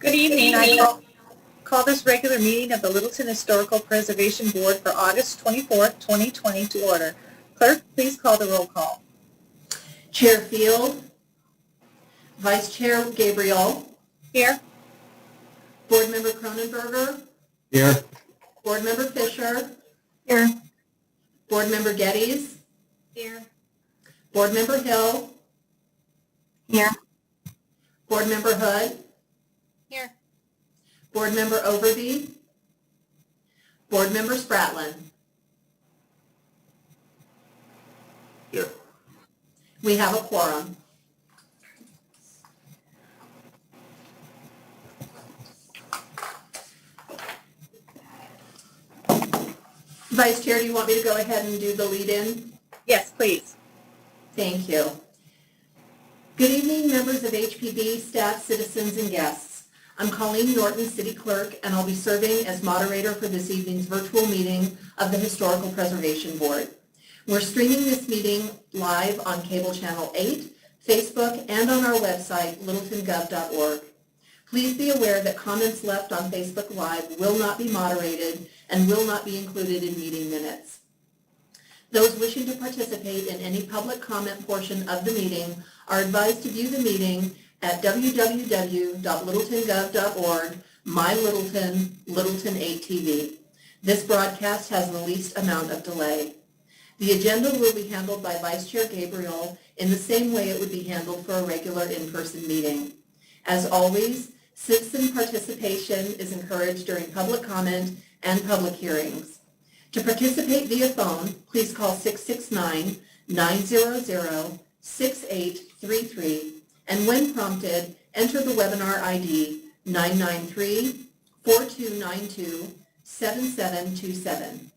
Good evening. I call this regular meeting of the Littleton Historical Preservation Board for August 24th, 2020 to order. Clerk, please call the roll call. Chair Field, Vice Chair Gabriel, Here. Board Member Cronenberger, Here. Board Member Fisher, Here. Board Member Geddes, Here. Board Member Hill, Here. Board Member Hood, Here. Board Member Overby, Board Member Spratlin. Here. We have a quorum. Vice Chair, do you want me to go ahead and do the lead-in? Yes, please. Thank you. Good evening, members of HPB, staff, citizens, and guests. I'm Colleen Norton, City Clerk, and I'll be serving as moderator for this evening's virtual meeting of the Historical Preservation Board. We're streaming this meeting live on Cable Channel 8, Facebook, and on our website, littletongov.org. Please be aware that comments left on Facebook Live will not be moderated and will not be included in meeting minutes. Those wishing to participate in any public comment portion of the meeting are advised to view the meeting at www.littletongov.org, MyLittleton, Littleton 8 TV. This broadcast has the least amount of delay. The agenda will be handled by Vice Chair Gabriel in the same way it would be handled for a regular in-person meeting. As always, citizen participation is encouraged during public comment and public hearings. To participate via phone, please call 669-900-6833, and when prompted, enter the webinar ID 993-4292-7727.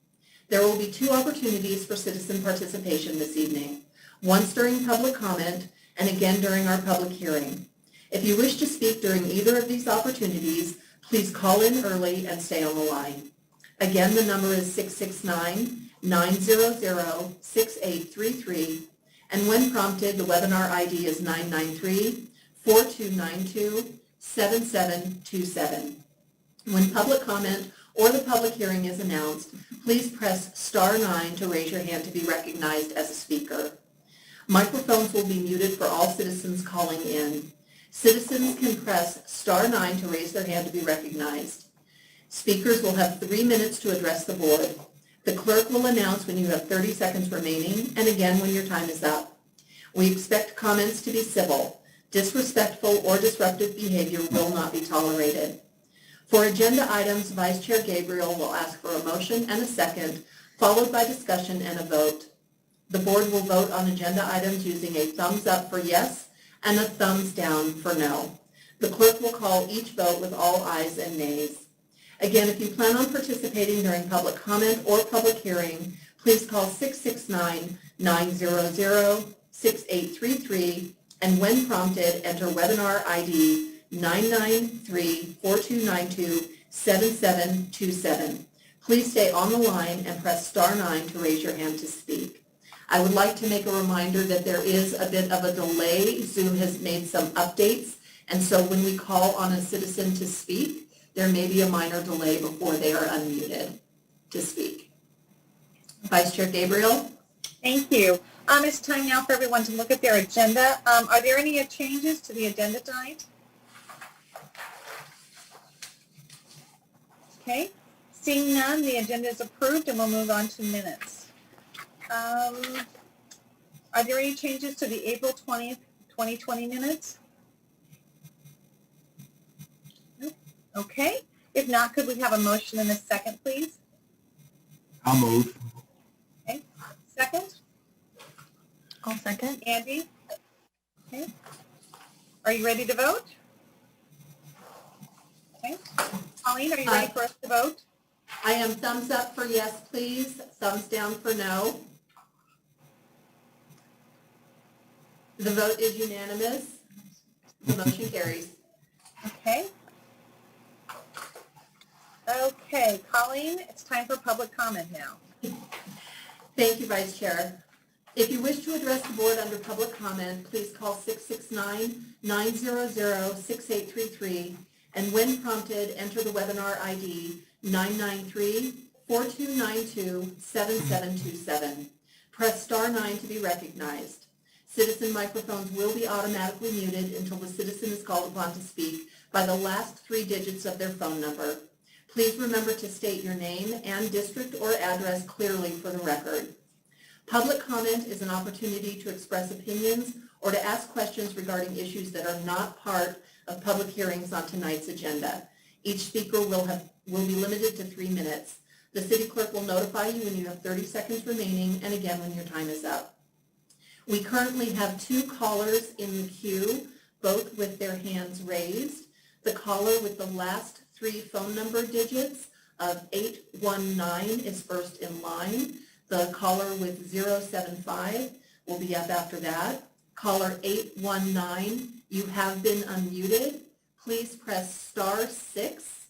There will be two opportunities for citizen participation this evening, once during public comment and again during our public hearing. If you wish to speak during either of these opportunities, please call in early and stay on the line. Again, the number is 669-900-6833, and when prompted, the webinar ID is 993-4292-7727. When public comment or the public hearing is announced, please press *9 to raise your hand to be recognized as a speaker. Microphones will be muted for all citizens calling in. Citizens can press *9 to raise their hand to be recognized. Speakers will have 3 minutes to address the board. The clerk will announce when you have 30 seconds remaining, and again when your time is up. We expect comments to be civil. Disrespectful or disruptive behavior will not be tolerated. For agenda items, Vice Chair Gabriel will ask for a motion and a second, followed by discussion and a vote. The board will vote on agenda items using a thumbs up for yes and a thumbs down for no. The clerk will call each vote with all ayes and nays. Again, if you plan on participating during public comment or public hearing, please call 669-900-6833, and when prompted, enter webinar ID 993-4292-7727. Please stay on the line and press *9 to raise your hand to speak. I would like to make a reminder that there is a bit of a delay. Zoom has made some updates, and so when we call on a citizen to speak, there may be a minor delay before they are unmuted to speak. Vice Chair Gabriel? Thank you. It's time now for everyone to look at their agenda. Are there any changes to the agenda tonight? Okay. Seeing none, the agenda is approved, and we'll move on to minutes. Are there any changes to the April 20th, 2020 minutes? Nope. Okay. If not, could we have a motion and a second, please? I'll move. Okay. Second? I'll second. Andy? Okay. Are you ready to vote? Okay. Colleen, are you ready for us to vote? I am thumbs up for yes, please. Thumbs down for no. The vote is unanimous. The motion carries. Okay. Okay, Colleen, it's time for public comment now. Thank you, Vice Chair. If you wish to address the board under public comment, please call 669-900-6833, And when prompted, enter the webinar ID 993-4292-7727. Press star 9 to be recognized. Citizen microphones will be automatically muted until the citizen is called upon to speak by the last 3 digits of their phone number. Please remember to state your name and district or address clearly for the record. Public comment is an opportunity to express opinions or to ask questions regarding issues that are not part of public hearings on tonight's agenda. Each speaker will be limited to 3 minutes. The city clerk will notify you when you have 30 seconds remaining, and again when your time is up. We currently have 2 callers in the queue, both with their hands raised. The caller with the last 3 phone number digits of 819 is first in line. The caller with 075 will be up after that. Caller 819, you have been unmuted. Please press star 6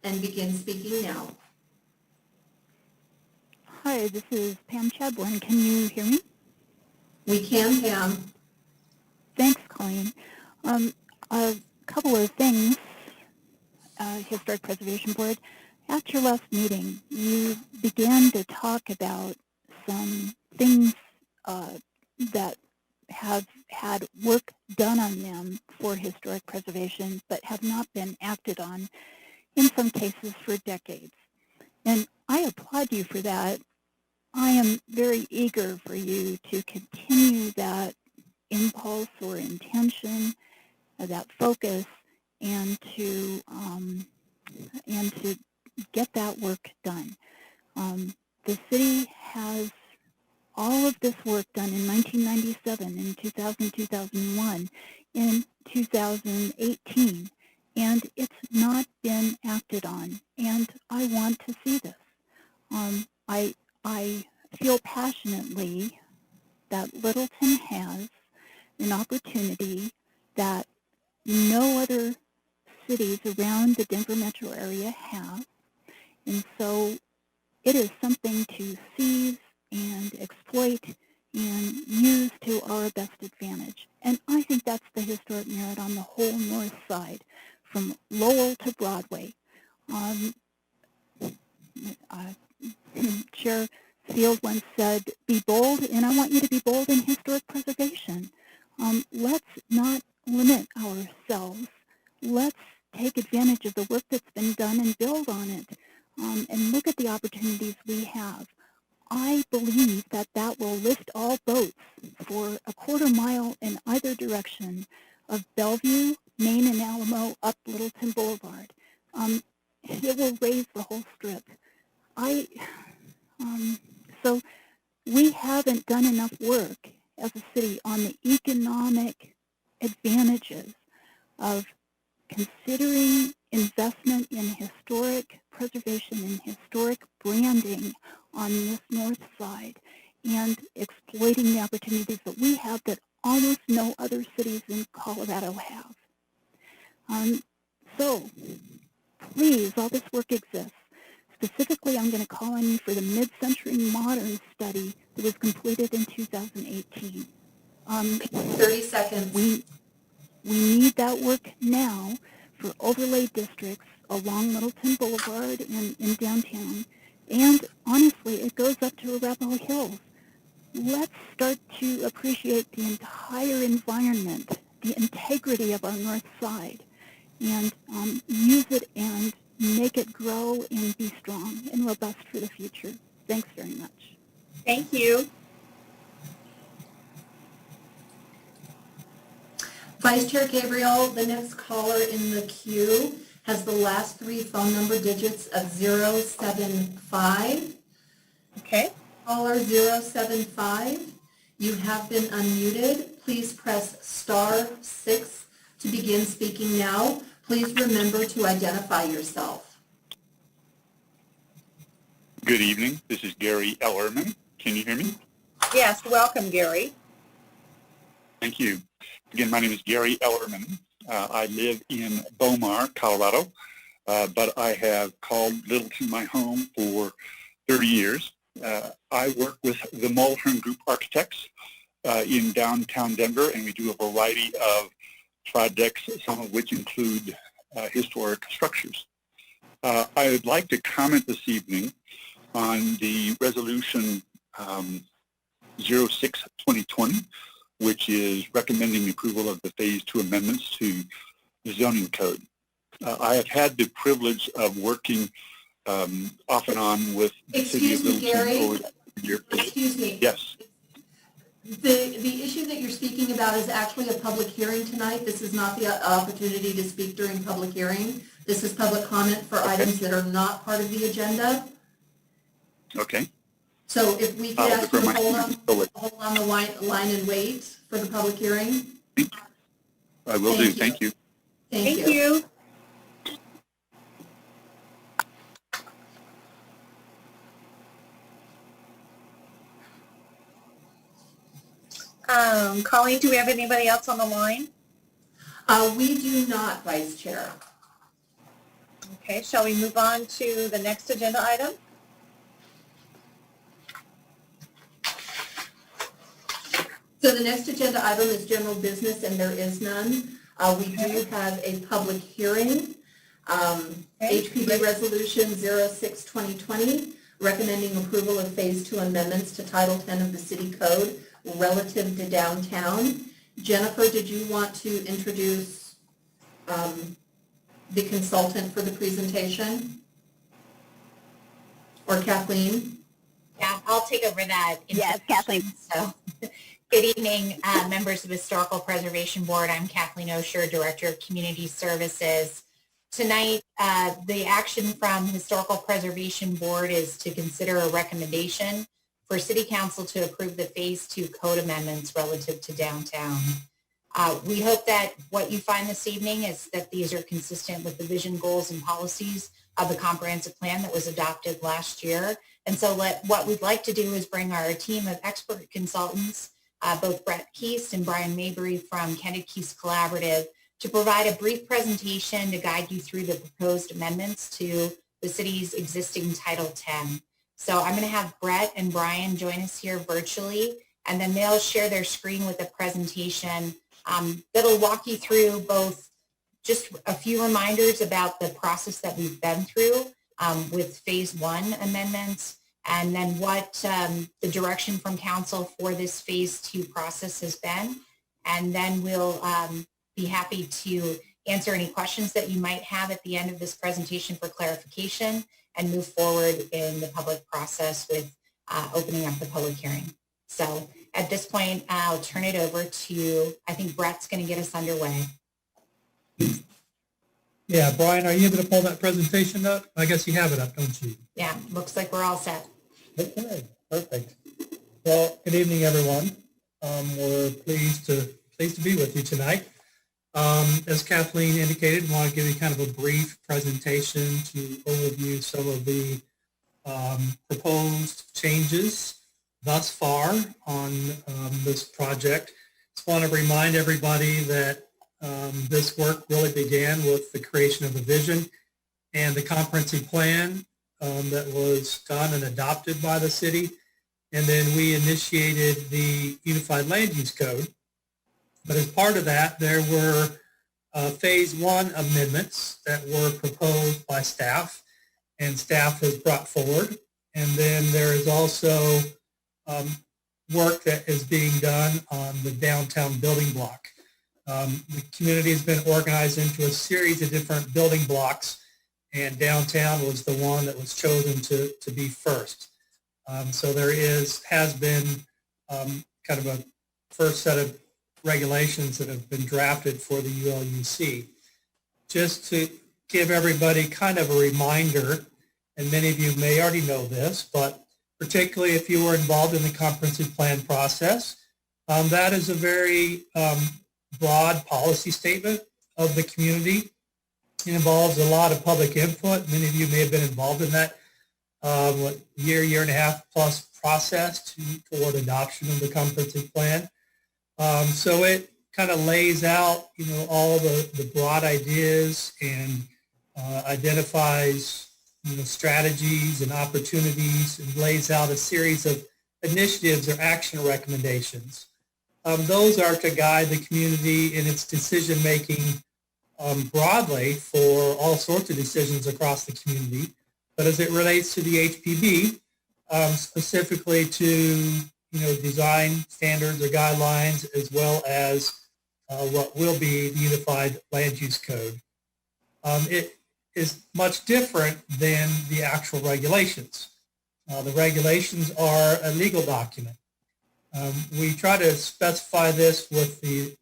and begin speaking now. Hi, this is Pam Chadbourne. Can you hear me? We can, Pam. Thanks, Colleen. A couple of things, Historic Preservation Board. At your last meeting, you began to talk about some things that have had work done on them for historic preservation, but have not been acted on, in some cases for decades. And I applaud you for that. I am very eager for you to continue that impulse or intention, that focus, and to get that work done. The city has all of this work done in 1997, in 2000, 2001, in 2018, and it's not been acted on, and I want to see this. I feel passionately that Littleton has an opportunity that no other cities around the Denver metro area have, and so it is something to seize and exploit and use to our best advantage. And I think that's the historic merit on the whole north side, from Lowell to Broadway. Chair Field once said, be bold, and I want you to be bold in historic preservation. Let's not limit ourselves. Let's take advantage of the work that's been done and build on it, and look at the opportunities we have. I believe that that will lift all boats for a quarter mile in either direction of Bellevue, Main and Alamo, up Littleton Boulevard. It will raise the whole strip. So we haven't done enough work as a city on the economic advantages of considering investment in historic preservation and historic branding on this north side and exploiting the opportunities that we have that almost no other cities in Colorado have. So please, all this work exists. Specifically, I'm going to call on you for the mid-century modern study that was completed in 2018. 30 seconds. We need that work now for overlay districts along Littleton Boulevard and in downtown. And honestly, it goes up to Arapahoe Hills. Let's start to appreciate the entire environment, the integrity of our north side, and use it and make it grow and be strong and robust for the future. Thanks very much. Thank you. Vice Chair Gabriel, the next caller in the queue has the last 3 phone number digits of 075. Okay. Caller 075, you have been unmuted. Please press star 6 to begin speaking now. Please remember to identify yourself. Good evening. This is Gary Ellerman. Can you hear me? Yes, welcome, Gary. Thank you. Again, my name is Gary Ellerman. I live in Beaumar, Colorado, but I have called Littleton my home for 30 years. I work with the Mulhern Group Architects in downtown Denver, and we do a variety of projects, some of which include historic structures. I would like to comment this evening on the resolution 06-2020, which is recommending approval of the Phase 2 amendments to the zoning code. I have had the privilege of working off and on with the City of Excuse me, Gary? Littleton over the years. Excuse me. Yes. The issue that you're speaking about is actually a public hearing tonight. This is not the opportunity to speak during public hearing. This is public comment for items that are not part of the agenda. Okay. So if we could I'll ask you defer to my hold on the line and wait for the public hearing. I will do. Thank you. Thank you. Colleen, do we have anybody else on the line? We do not, Vice Chair. Okay, shall we move on to the next agenda item? So the next agenda item is general business, and there is none. We do have a public hearing, HPB Resolution 06-2020, recommending approval of Phase 2 amendments to Title 10 of the City Code relative to downtown. Jennifer, did you want to introduce the consultant for the presentation? Or Kathleen? Yeah, I'll take over that. Yes, Kathleen. So, good evening, members of the Historical Preservation Board. I'm Kathleen Osher, Director of Community Services. Tonight, the action from Historical Preservation Board is to consider a recommendation for City Council to approve the Phase 2 code amendments relative to downtown. We hope that what you find this evening is that these are consistent with the vision, goals, and policies of the comprehensive plan that was adopted last year. And so what we'd like to do is bring our team of expert consultants, both Brett Keast and Brian Mabry from Candid Keast Collaborative, to provide a brief presentation to guide you through the proposed amendments to the city's existing Title 10. So I'm going to have Brett and Brian join us here virtually, and then they'll share their screen with a presentation that'll walk you through both just a few reminders about the process that we've been through with Phase 1 amendments, and then what the direction from Council for this Phase 2 process has been. And then we'll be happy to answer any questions that you might have at the end of this presentation for clarification and move forward in the public process with opening up the public hearing. So at this point, I'll turn it over to, I think Brett's going to get us underway. Yeah, Brian, are you able to pull that presentation up? I guess you have it up, don't you? Yeah, looks like we're all set. Okay, perfect. Well, good evening, everyone. We're pleased to be with you tonight. As Kathleen indicated, I want to give you kind of a brief presentation to overview some of the proposed changes thus far on this project. Just want to remind everybody that this work really began with the creation of a vision and the comprehensive plan that was done and adopted by the city. And then we initiated the Unified Land Use Code. But as part of that, there were Phase 1 amendments that were proposed by staff, and staff has brought forward. And then there is also work that is being done on the downtown building block. The community has been organized into a series of different building blocks, and downtown was the one that was chosen to be first. So there has been kind of a first set of regulations that have been drafted for the ULUC. Just to give everybody kind of a reminder, and many of you may already know this, but particularly if you were involved in the comprehensive plan process, that is a very broad policy statement of the community. It involves a lot of public input. Many of you may have been involved in that year and a half plus process toward adoption of the comprehensive plan. So it kind of lays out, all the broad ideas and identifies, strategies and opportunities, and lays out a series of initiatives or action recommendations Those are to guide the community in its decision-making broadly for all sorts of decisions across the community. But as it relates to the HPB, specifically to design standards or guidelines, as well as what will be the Unified Land Use Code. It is much different than the actual regulations. The regulations are a legal document. We try to specify this with the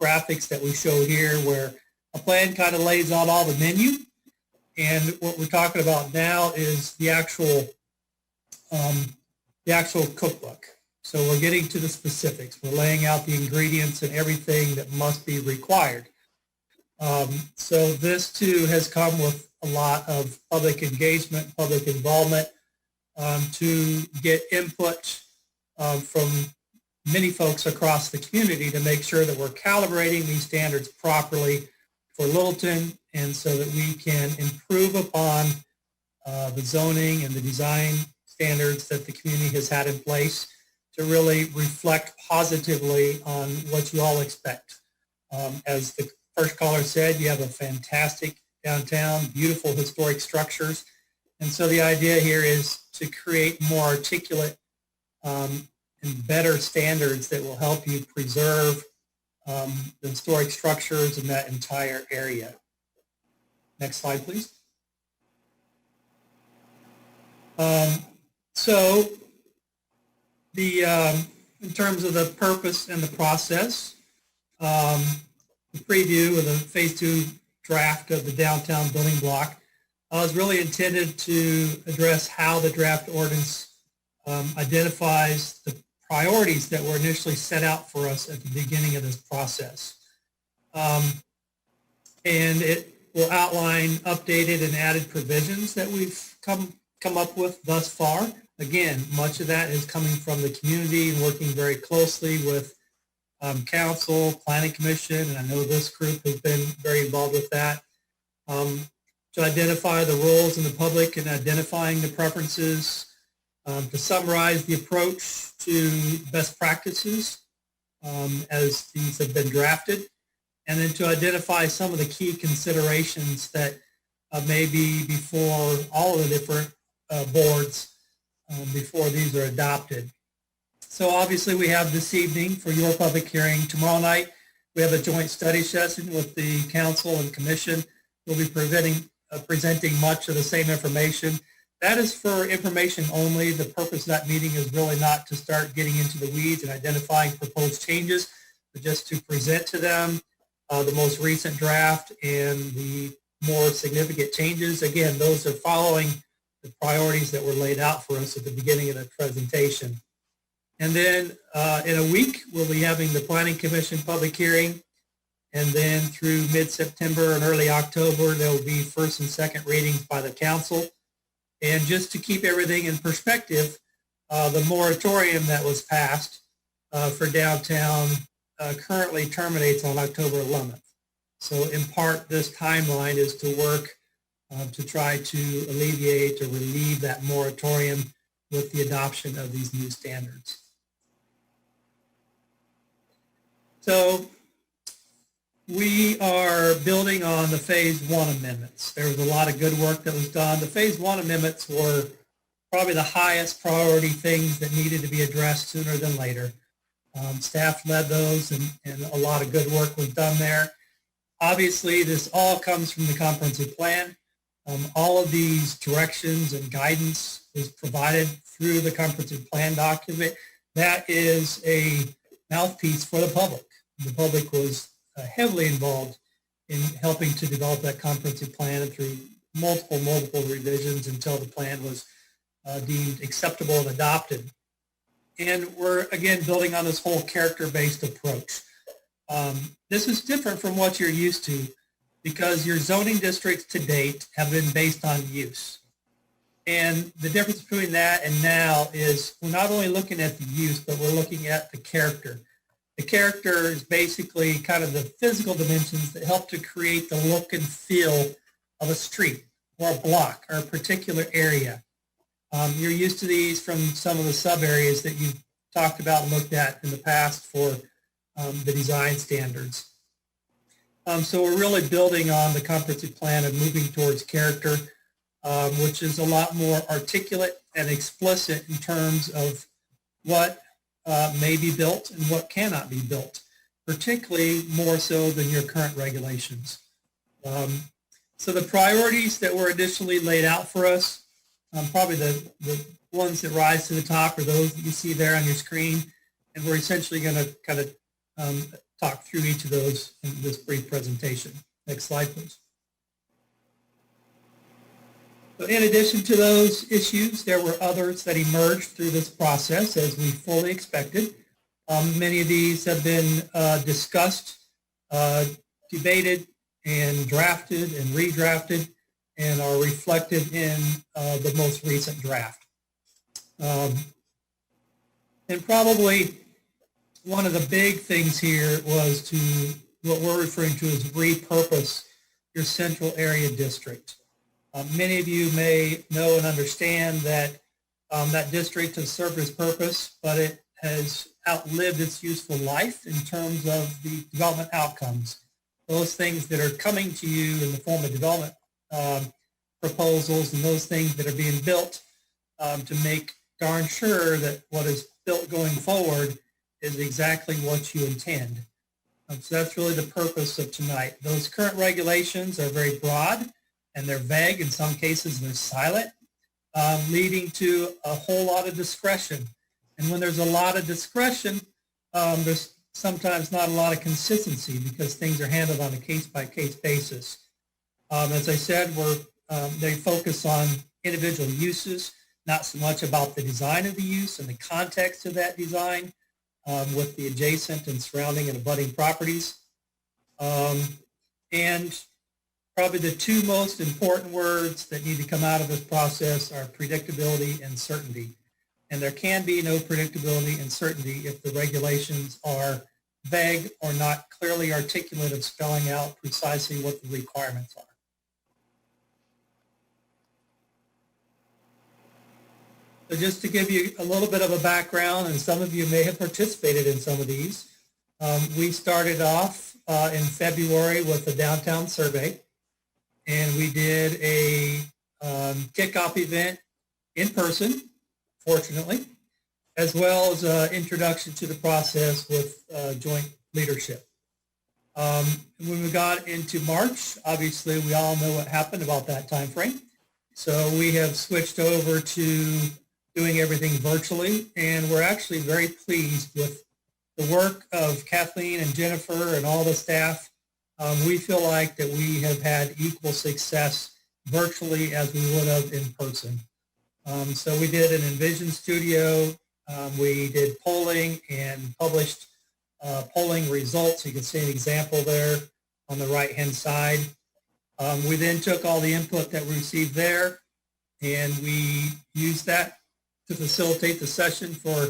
graphics that we show here, where a plan kind of lays out all the menu, and what we're talking about now is the actual cookbook. So we're getting to the specifics. We're laying out the ingredients and everything that must be required. So this too has come with a lot of public engagement, public involvement to get input from many folks across the community to make sure that we're calibrating these standards properly for Littleton, and so that we can improve upon the zoning and the design standards that the community has had in place to really reflect positively on what you all expect. As the first caller said, you have a fantastic downtown, beautiful historic structures. And so the idea here is to create more articulate and better standards that will help you preserve the historic structures in that entire area. Next slide, please. So in terms of the purpose and the process, the preview of the Phase 2 draft of the downtown building block is really intended to address how the draft ordinance identifies the priorities that were initially set out for us at the beginning of this process. And it will outline updated and added provisions that we've come up with thus far. Again, much of that is coming from the community and working very closely with council, planning commission, and I know this group has been very involved with that, to identify the roles in the public and identifying the preferences, to summarize the approach to best practices as these have been drafted, and then to identify some of the key considerations that may be before all of the different boards before these are adopted. So obviously we have this evening for your public hearing. Tomorrow night we have a joint study session with the council and commission. We'll be presenting much of the same information. That is for information only. The purpose of that meeting is really not to start getting into the weeds and identifying proposed changes, but just to present to them the most recent draft and the more significant changes. Again, those are following the priorities that were laid out for us at the beginning of the presentation. And then in a week, we'll be having the Planning Commission public hearing. And then through mid-September and early October, there will be first and second readings by the council. And just to keep everything in perspective, the moratorium that was passed for downtown currently terminates on October 11th. So in part, this timeline is to work to try to alleviate or relieve that moratorium with the adoption of these new standards. So we are building on the Phase 1 amendments. There was a lot of good work that was done. The Phase 1 amendments were probably the highest priority things that needed to be addressed sooner than later. Staff led those, and a lot of good work was done there. Obviously, this all comes from the comprehensive plan. All of these directions and guidance is provided through the comprehensive plan document. That is a mouthpiece for the public. The public was heavily involved in helping to develop that comprehensive plan and through multiple revisions until the plan was deemed acceptable and adopted. And we're, again, building on this whole character-based approach. This is different from what you're used to because your zoning districts to date have been based on use. And the difference between that and now is we're not only looking at the use, but we're looking at the character. The character is basically kind of the physical dimensions that help to create the look and feel of a street or a block or a particular area. You're used to these from some of the sub areas that you've talked about and looked at in the past for the design standards. So we're really building on the comprehensive plan and moving towards character, which is a lot more articulate and explicit in terms of what may be built and what cannot be built, particularly more so than your current regulations. So the priorities that were initially laid out for us, probably the ones that rise to the top are those that you see there on your screen, and we're essentially going to kind of talk through each of those in this brief presentation. Next slide, please. So in addition to those issues, there were others that emerged through this process as we fully expected. Many of these have been discussed, debated, and drafted and redrafted, and are reflected in the most recent draft. And probably one of the big things here was to what we're referring to as repurpose your central area district. Many of you may know and understand that that district has served its purpose, but it has outlived its useful life in terms of the development outcomes. Those things that are coming to you in the form of development proposals and those things that are being built to make darn sure that what is built going forward is exactly what you intend. So that's really the purpose of tonight. Those current regulations are very broad and they're vague. In some cases, they're silent, leading to a whole lot of discretion. And when there's a lot of discretion, there's sometimes not a lot of consistency because things are handled on a case-by-case basis. As I said, they focus on individual uses, not so much about the design of the use and the context of that design with the adjacent and surrounding and abutting properties. And probably the two most important words that need to come out of this process are predictability and certainty. And there can be no predictability and certainty if the regulations are vague or not clearly articulate of spelling out precisely what the requirements are. So just to give you a little bit of a background, and some of you may have participated in some of these, we started off in February with a downtown survey, and we did a kickoff event in person, fortunately, as well as an introduction to the process with joint leadership. When we got into March, obviously we all know what happened about that time frame. So we have switched over to doing everything virtually, and we're actually very pleased with the work of Kathleen and Jennifer and all the staff. We feel like that we have had equal success virtually as we would have in person. So we did an Envision Studio. We did polling and published polling results. You can see an example there on the right-hand side. We then took all the input that we received there, and we used that to facilitate the session for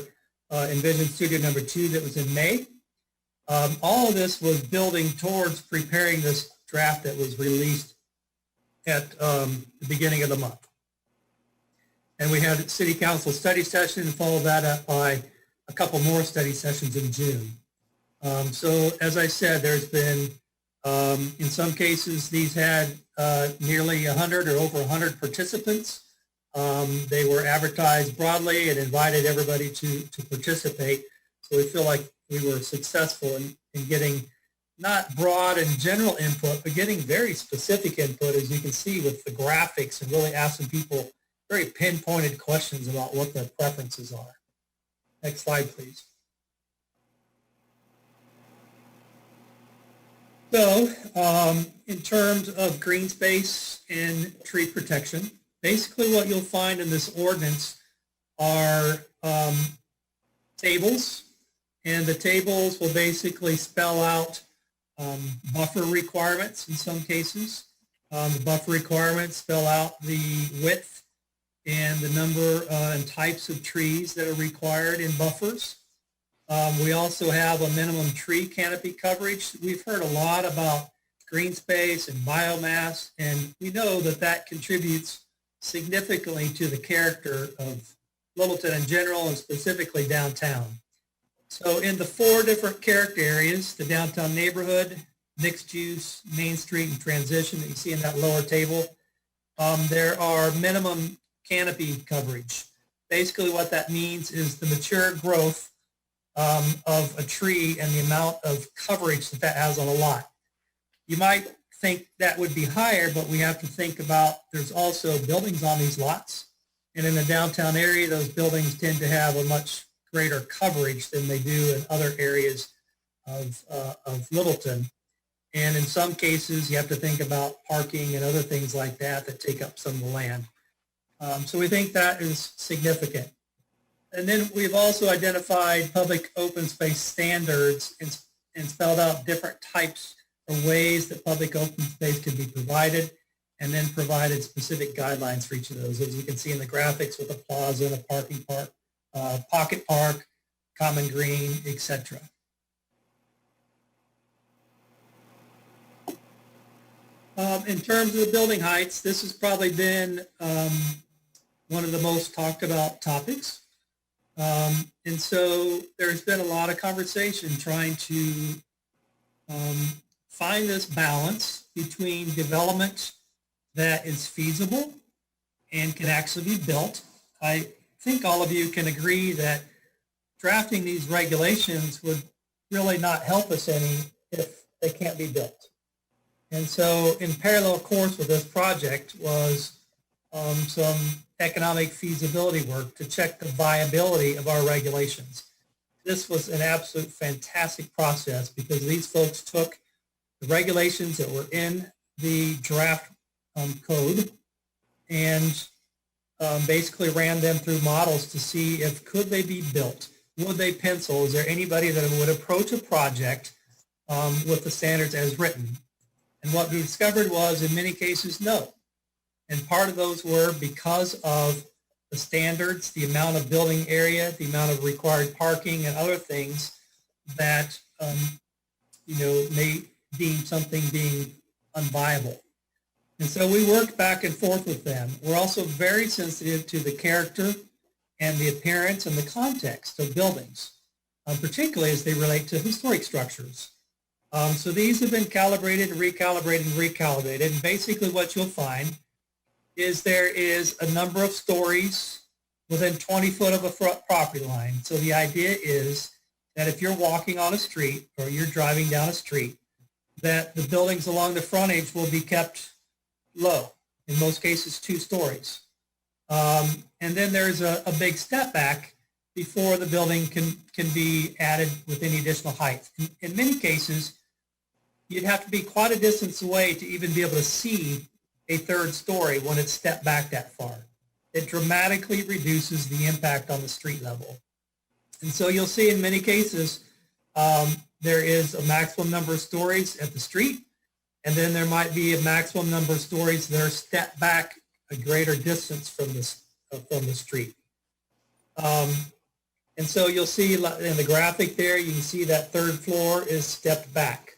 Envision Studio number 2 that was in May. All of this was building towards preparing this draft that was released at the beginning of the month. And we had a city council study session and followed that up by a couple more study sessions in June. So as I said, there's been, in some cases, these had nearly 100 or over 100 participants. They were advertised broadly and invited everybody to participate. So we feel like we were successful in getting not broad and general input, but getting very specific input, as you can see with the graphics, and really asking people very pinpointed questions about what their preferences are. Next slide, please. So in terms of green space and tree protection, basically what you'll find in this ordinance are tables, and the tables will basically spell out buffer requirements in some cases. The buffer requirements spell out the width and the number and types of trees that are required in buffers. We also have a minimum tree canopy coverage. We've heard a lot about green space and biomass, and we know that that contributes significantly to the character of Littleton in general and specifically downtown. So in the 4 different character areas, the downtown neighborhood, mixed use, Main Street, and transition that you see in that lower table, there are minimum canopy coverage. Basically what that means is the mature growth of a tree and the amount of coverage that that has on a lot. You might think that would be higher, but we have to think about there's also buildings on these lots. And in the downtown area, those buildings tend to have a much greater coverage than they do in other areas of Littleton. And in some cases, you have to think about parking and other things like that that take up some of the land. So we think that is significant. And then we've also identified public open space standards and spelled out different types of ways that public open space can be provided, and then provided specific guidelines for each of those, as you can see in the graphics with a plaza and a parking park, pocket park, common green, etc. In terms of the building heights, this has probably been one of the most talked about topics. And so there's been a lot of conversation trying to find this balance between development that is feasible and can actually be built. I think all of you can agree that drafting these regulations would really not help us any if they can't be built. And so in parallel course with this project was some economic feasibility work to check the viability of our regulations. This was an absolute fantastic process because these folks took the regulations that were in the draft code and basically ran them through models to see if could they be built. Would they pencil? Is there anybody that would approach a project with the standards as written? And what we discovered was in many cases, no. And part of those were because of the standards, the amount of building area, the amount of required parking and other things that, may deem something being unviable. And so we worked back and forth with them. We're also very sensitive to the character and the appearance and the context of buildings, particularly as they relate to historic structures. So these have been calibrated, recalibrated, and recalibrated. And basically what you'll find is there is a number of stories within 20 foot of a property line. So the idea is that if you're walking on a street or you're driving down a street, that the buildings along the frontage will be kept low, in most cases 2 stories. And then there's a big step back before the building can be added with any additional height. In many cases, you'd have to be quite a distance away to even be able to see a 3rd story when it's stepped back that far. It dramatically reduces the impact on the street level. And so you'll see in many cases, there is a maximum number of stories at the street, and then there might be a maximum number of stories that are stepped back a greater distance from the street. And so you'll see in the graphic there, you can see that 3rd floor is stepped back.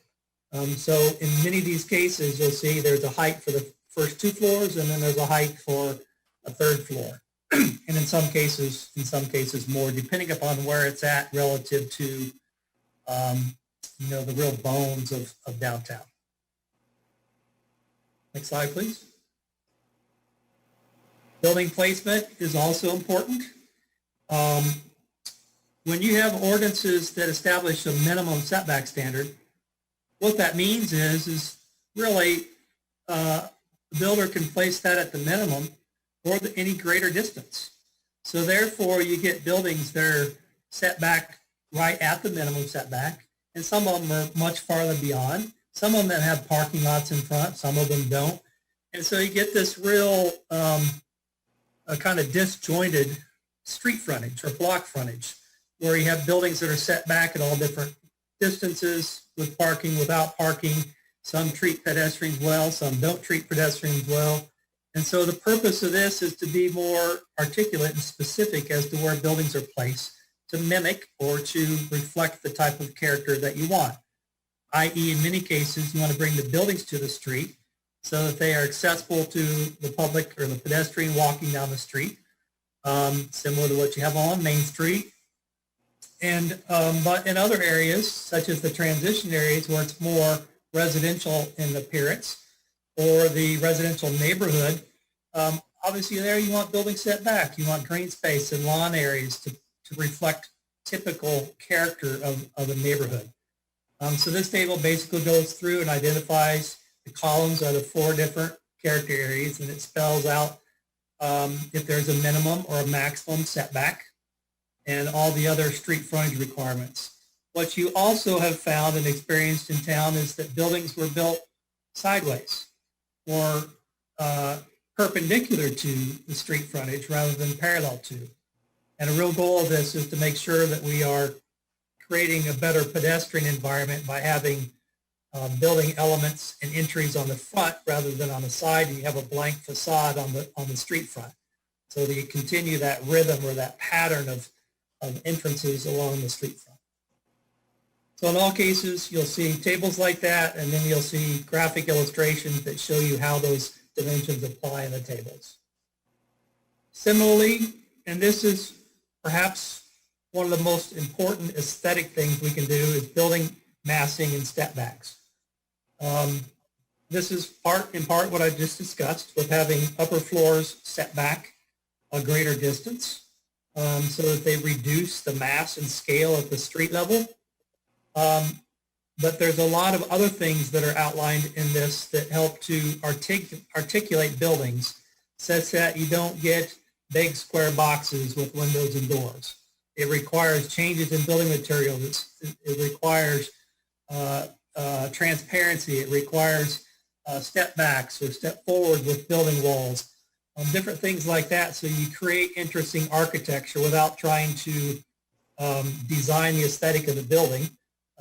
So in many of these cases, you'll see there's a height for the first 2 floors, and then there's a height for a 3rd floor. And in some cases more, depending upon where it's at relative to, the real bones of downtown. Next slide, please. Building placement is also important. When you have ordinances that establish a minimum setback standard, what that means is really the builder can place that at the minimum or any greater distance. So therefore, you get buildings that are set back right at the minimum setback, and some of them are much farther beyond. Some of them that have parking lots in front, some of them don't. And so you get this real a kind of disjointed street frontage or block frontage, where you have buildings that are set back at all different distances with parking, without parking. Some treat pedestrians well, some don't treat pedestrians well. And so the purpose of this is to be more articulate and specific as to where buildings are placed to mimic or to reflect the type of character that you want. I.e., in many cases, you want to bring the buildings to the street so that they are accessible to the public or the pedestrian walking down the street. similar to what you have on Main Street. And but in other areas, such as the transition areas where it's more residential in appearance or the residential neighborhood, obviously there you want building setback. You want green space and lawn areas to reflect typical character of a neighborhood. So this table basically goes through and identifies the columns are the 4 different character areas, and it spells out if there's a minimum or a maximum setback and all the other street frontage requirements. What you also have found and experienced in town is that buildings were built sideways or perpendicular to the street frontage rather than parallel to. And a real goal of this is to make sure that we are creating a better pedestrian environment by having building elements and entries on the front rather than on the side, and you have a blank facade on the street front. So that you continue that rhythm or that pattern of entrances along the street front. So in all cases, you'll see tables like that, and then you'll see graphic illustrations that show you how those dimensions apply in the tables. Similarly, and this is perhaps one of the most important aesthetic things we can do, is building massing and step backs. This is in part what I just discussed with having upper floors set back a greater distance so that they reduce the mass and scale at the street level. But there's a lot of other things that are outlined in this that help to articulate buildings such that you don't get big square boxes with windows and doors. It requires changes in building materials. It requires transparency. It requires step backs or step forward with building walls, different things like that. So you create interesting architecture without trying to design the aesthetic of the building,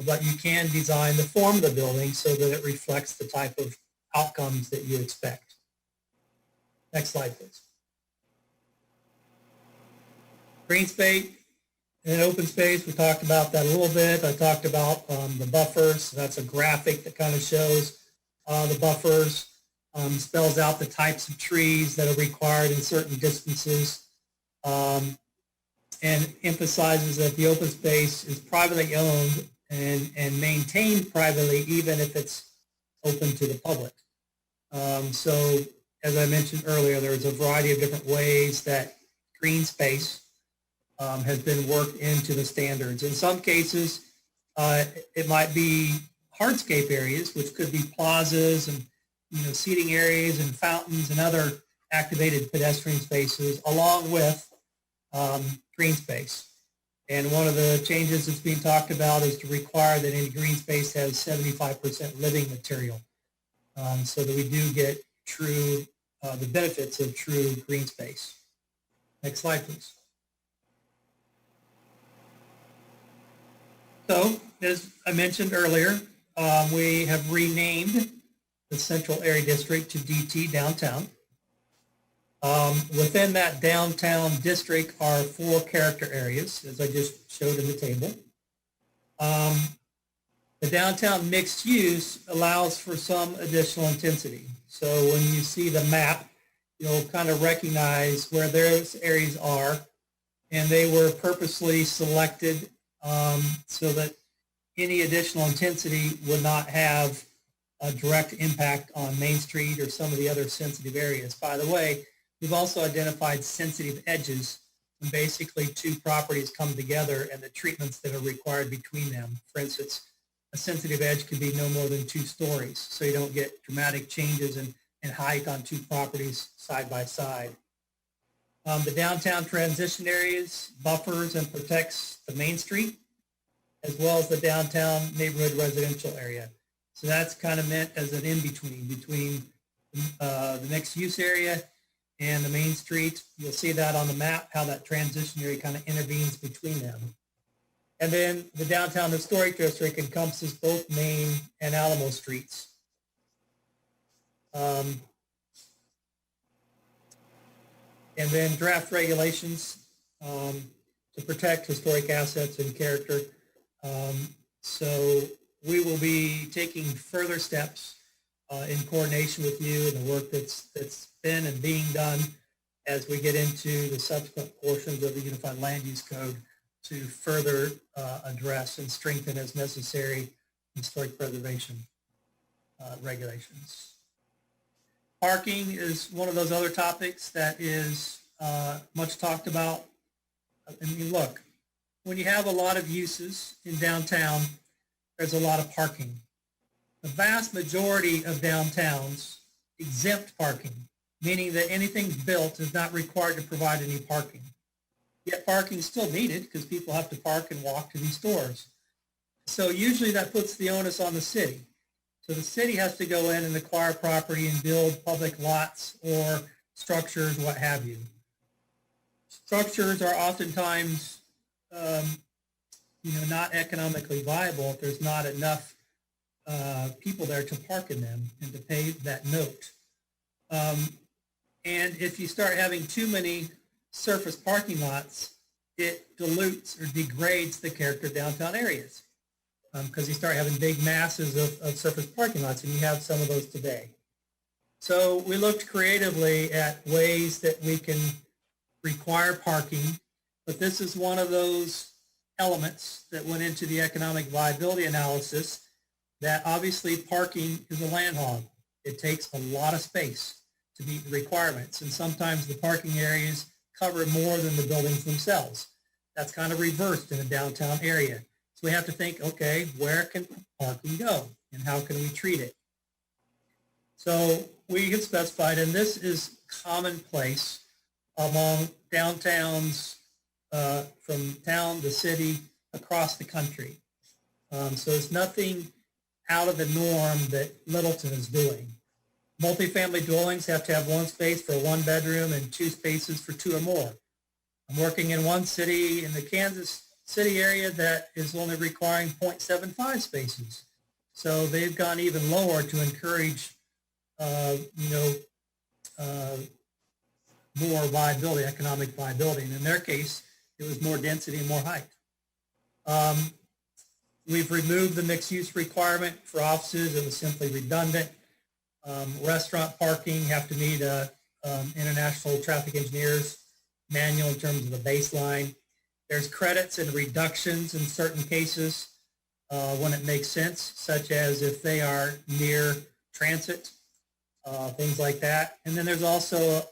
but you can design the form of the building so that it reflects the type of outcomes that you expect. Next slide, please. Green space and open space, we talked about that a little bit. I talked about the buffers. That's a graphic that kind of shows the buffers, spells out the types of trees that are required in certain distances, and emphasizes that the open space is privately owned and maintained privately, even if it's open to the public. So as I mentioned earlier, there's a variety of different ways that green space has been worked into the standards. In some cases, it might be hardscape areas, which could be plazas and seating areas and fountains and other activated pedestrian spaces, along with green space. And one of the changes that's being talked about is to require that any green space has 75% living material, so that we do get true the benefits of true green space. Next slide, please. So, as I mentioned earlier, we have renamed the Central Area District to DT Downtown. Within that downtown district are 4 character areas, as I just showed in the table. The downtown mixed use allows for some additional intensity. So when you see the map, you'll kind of recognize where those areas are, and they were purposely selected so that any additional intensity would not have a direct impact on Main Street or some of the other sensitive areas. By the way, we've also identified sensitive edges when basically 2 properties come together and the treatments that are required between them. For instance, a sensitive edge could be no more than 2 stories, so you don't get dramatic changes in height on 2 properties side by side. The downtown transition areas buffers and protects the Main Street, as well as the downtown neighborhood residential area. So that's kind of meant as an in-between, between the mixed use area and the Main Street. You'll see that on the map, how that transition area kind of intervenes between them. And then the downtown historic district encompasses both Main and Alamo Streets. And then draft regulations to protect historic assets and character. So we will be taking further steps in coordination with you and the work that's been and being done as we get into the subsequent portions of the Unified Land Use Code to further address and strengthen as necessary historic preservation regulations. Parking is one of those other topics that is much talked about. I mean, look, when you have a lot of uses in downtown, there's a lot of parking. The vast majority of downtowns exempt parking, meaning that anything built is not required to provide any parking. Yet parking is still needed because people have to park and walk to these stores. So usually that puts the onus on the city. So the city has to go in and acquire property and build public lots or structures, what have you. Structures are oftentimes, not economically viable if there's not enough people there to park in them and to pay that note. And if you start having too many surface parking lots, it dilutes or degrades the character of downtown areas because you start having big masses of surface parking lots, and you have some of those today. So we looked creatively at ways that we can require parking, but this is one of those elements that went into the economic viability analysis, that obviously parking is a land hog. It takes a lot of space to meet the requirements, and sometimes the parking areas cover more than the buildings themselves. That's kind of reversed in a downtown area. So we have to think, okay, where can parking go and how can we treat it? So we have specified, and this is commonplace among downtowns from town to city across the country. So it's nothing out of the norm that Littleton is doing. Multifamily dwellings have to have one space for one bedroom and two spaces for two or more. I'm working in one city in the Kansas City area that is only requiring 0.75 spaces. So they've gone even lower to encourage, more viability, economic viability. And in their case, it was more density and more height. We've removed the mixed use requirement for offices. It was simply redundant. Restaurant parking have to meet International Traffic Engineers manual in terms of the baseline. There's credits and reductions in certain cases when it makes sense, such as if they are near transit, things like that. And then there's also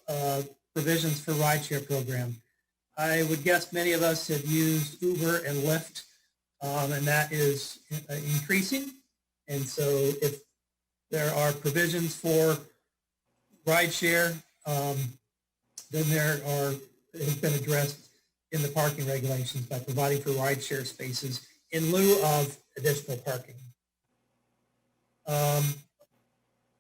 provisions for rideshare program. I would guess many of us have used Uber and Lyft, and that is increasing. And so if there are provisions for rideshare, then it has been addressed in the parking regulations by providing for rideshare spaces in lieu of additional parking.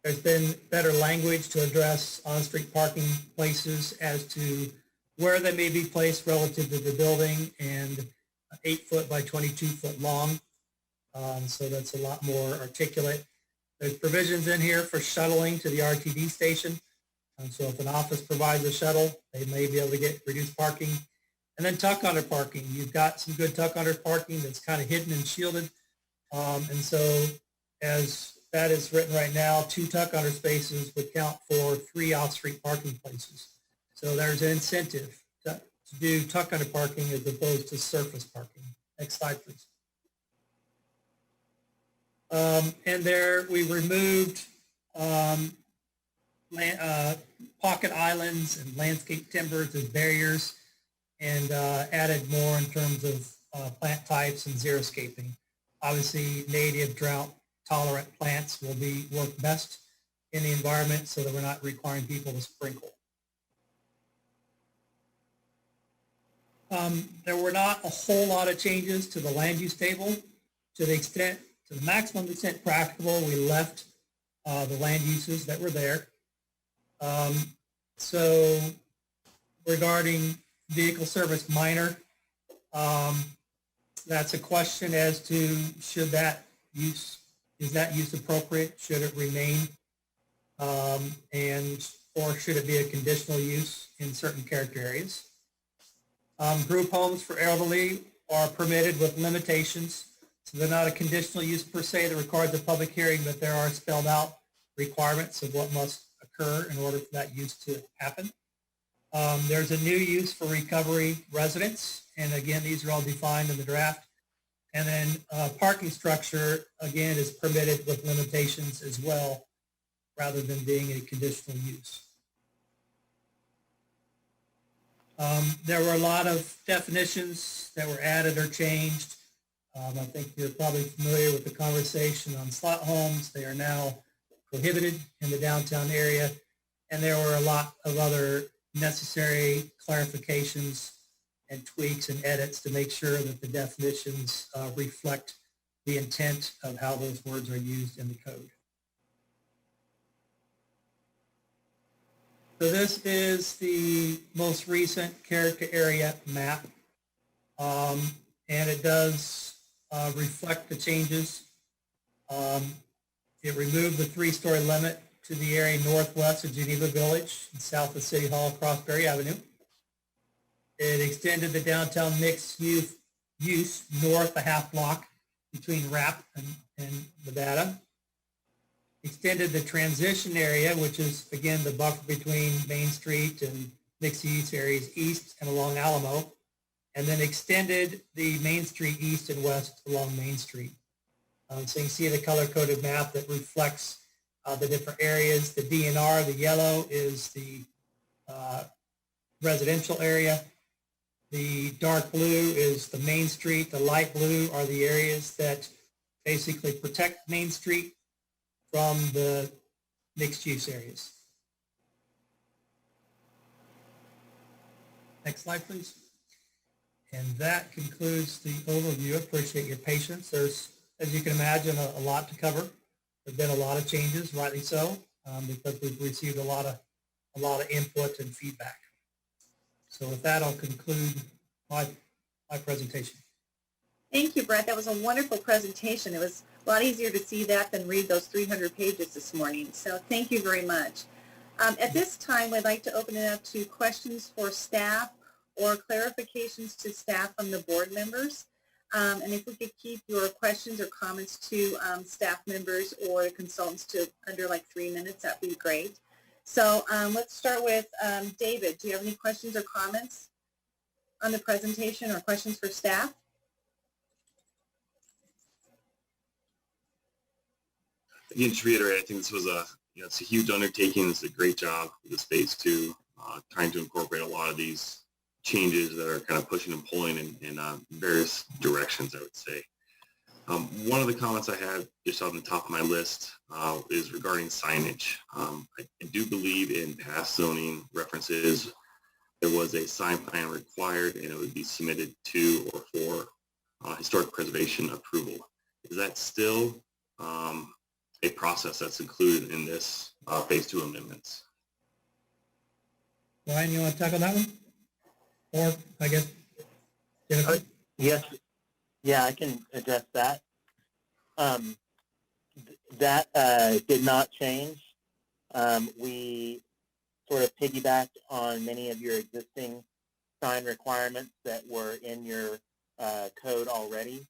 There's been better language to address on-street parking places as to where they may be placed relative to the building, and 8 foot by 22 foot long. So that's a lot more articulate. There's provisions in here for shuttling to the RTD station. So if an office provides a shuttle, they may be able to get reduced parking. And then tuck under parking. You've got some good tuck under parking that's kind of hidden and shielded. And so as that is written right now, 2 tuck under spaces would count for 3 off-street parking places. So there's an incentive to do tuck under parking as opposed to surface parking. Next slide, please. And there we removed pocket islands and landscape timbers as barriers, and added more in terms of plant types and xeriscaping. Obviously, native drought-tolerant plants will work best in the environment so that we're not requiring people to sprinkle. There were not a whole lot of changes to the land use table. To the maximum extent practicable, we left the land uses that were there. So regarding vehicle service minor, that's a question as to is that use appropriate? Should it remain? Or should it be a conditional use in certain character areas? Group homes for elderly are permitted with limitations. So they're not a conditional use per se that requires a public hearing, but there are spelled out requirements of what must occur in order for that use to happen. There's a new use for recovery residents, and again, these are all defined in the draft. And then parking structure, again, is permitted with limitations as well, rather than being a conditional use. There were a lot of definitions that were added or changed. I think you're probably familiar with the conversation on slot homes. They are now prohibited in the downtown area. And there were a lot of other necessary clarifications and tweaks and edits to make sure that the definitions reflect the intent of how those words are used in the code. So this is the most recent character area map, and it does reflect the changes. It removed the 3-story limit to the area northwest of Geneva Village and south of City Hall across Berry Avenue. It extended the downtown mixed use north a half block between Rapp and Nevada. Extended the transition area, which is, again, the buffer between Main Street and mixed use areas east and along Alamo, and then extended the Main Street east and west along Main Street. So you can see the color-coded map that reflects the different areas. The DNR, the yellow, is the residential area. The dark blue is the Main Street. The light blue are the areas that basically protect Main Street from the mixed-use areas. Next slide, please. And that concludes the overview. Appreciate your patience. There's, as you can imagine, a lot to cover. There have been a lot of changes, rightly so, because we've received a lot of input and feedback. So with that, I'll conclude my presentation. Thank you, Brett. That was a wonderful presentation. It was a lot easier to see that than read those 300 pages this morning. So thank you very much. At this time, we'd like to open it up to questions for staff or clarifications to staff from the board members. And if we could keep your questions or comments to staff members or consultants to under like 3 minutes, that'd be great. So let's start with David. Do you have any questions or comments on the presentation or questions for staff? Again, just reiterate, I think this was it's a huge undertaking. It's a great job with this phase 2, trying to incorporate a lot of these changes that are kind of pushing and pulling in various directions, I would say. One of the comments I had just on the top of my list is regarding signage. I do believe in past zoning references, there was a sign plan required and it would be submitted to or for historic preservation approval. Is that still a process that's included in this phase 2 amendments? Ryan, you want to tackle that one? Or, I guess, Jennifer? Yes. Yeah, I can address that. That did not change. We sort of piggybacked on many of your existing sign requirements that were in your code already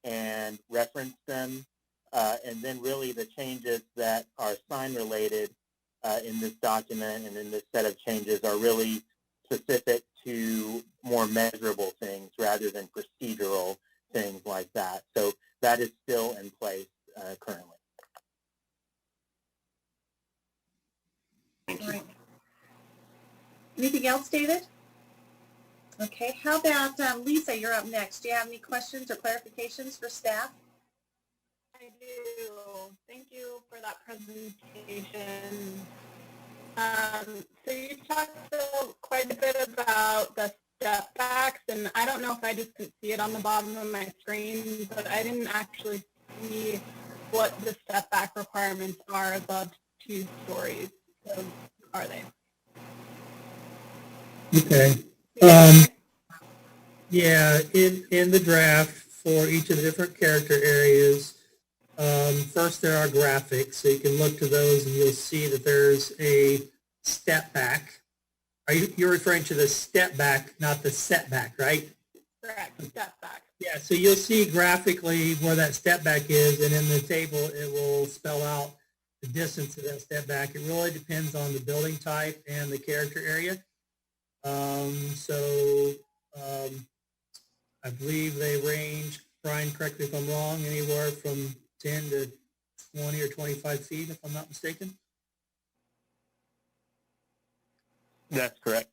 and referenced them. And then really the changes that are sign related in this document and in this set of changes are really specific to more measurable things rather than procedural things like that. So that is still in place currently. Thank you. All right. Anything else, David? Okay, how about Lisa, you're up next. Do you have any questions or clarifications for staff? I do. Thank you for that presentation. So you talked quite a bit about the step backs, and I don't know if I just couldn't see it on the bottom of my screen, but I didn't actually see what the step back requirements are above 2 stories. So are they? Okay. Yeah, in the draft for each of the different character areas, first there are graphics, so you can look to those and you'll see that there's a step back. You're referring to the step back, not the setback, right? Correct, step back. Yeah, so you'll see graphically where that step back is, and in the table it will spell out the distance of that step back. It really depends on the building type and the character area. I believe they range, Brian, correct me if I'm wrong, anywhere from 10 to 20 or 25 feet, if I'm not mistaken. That's correct.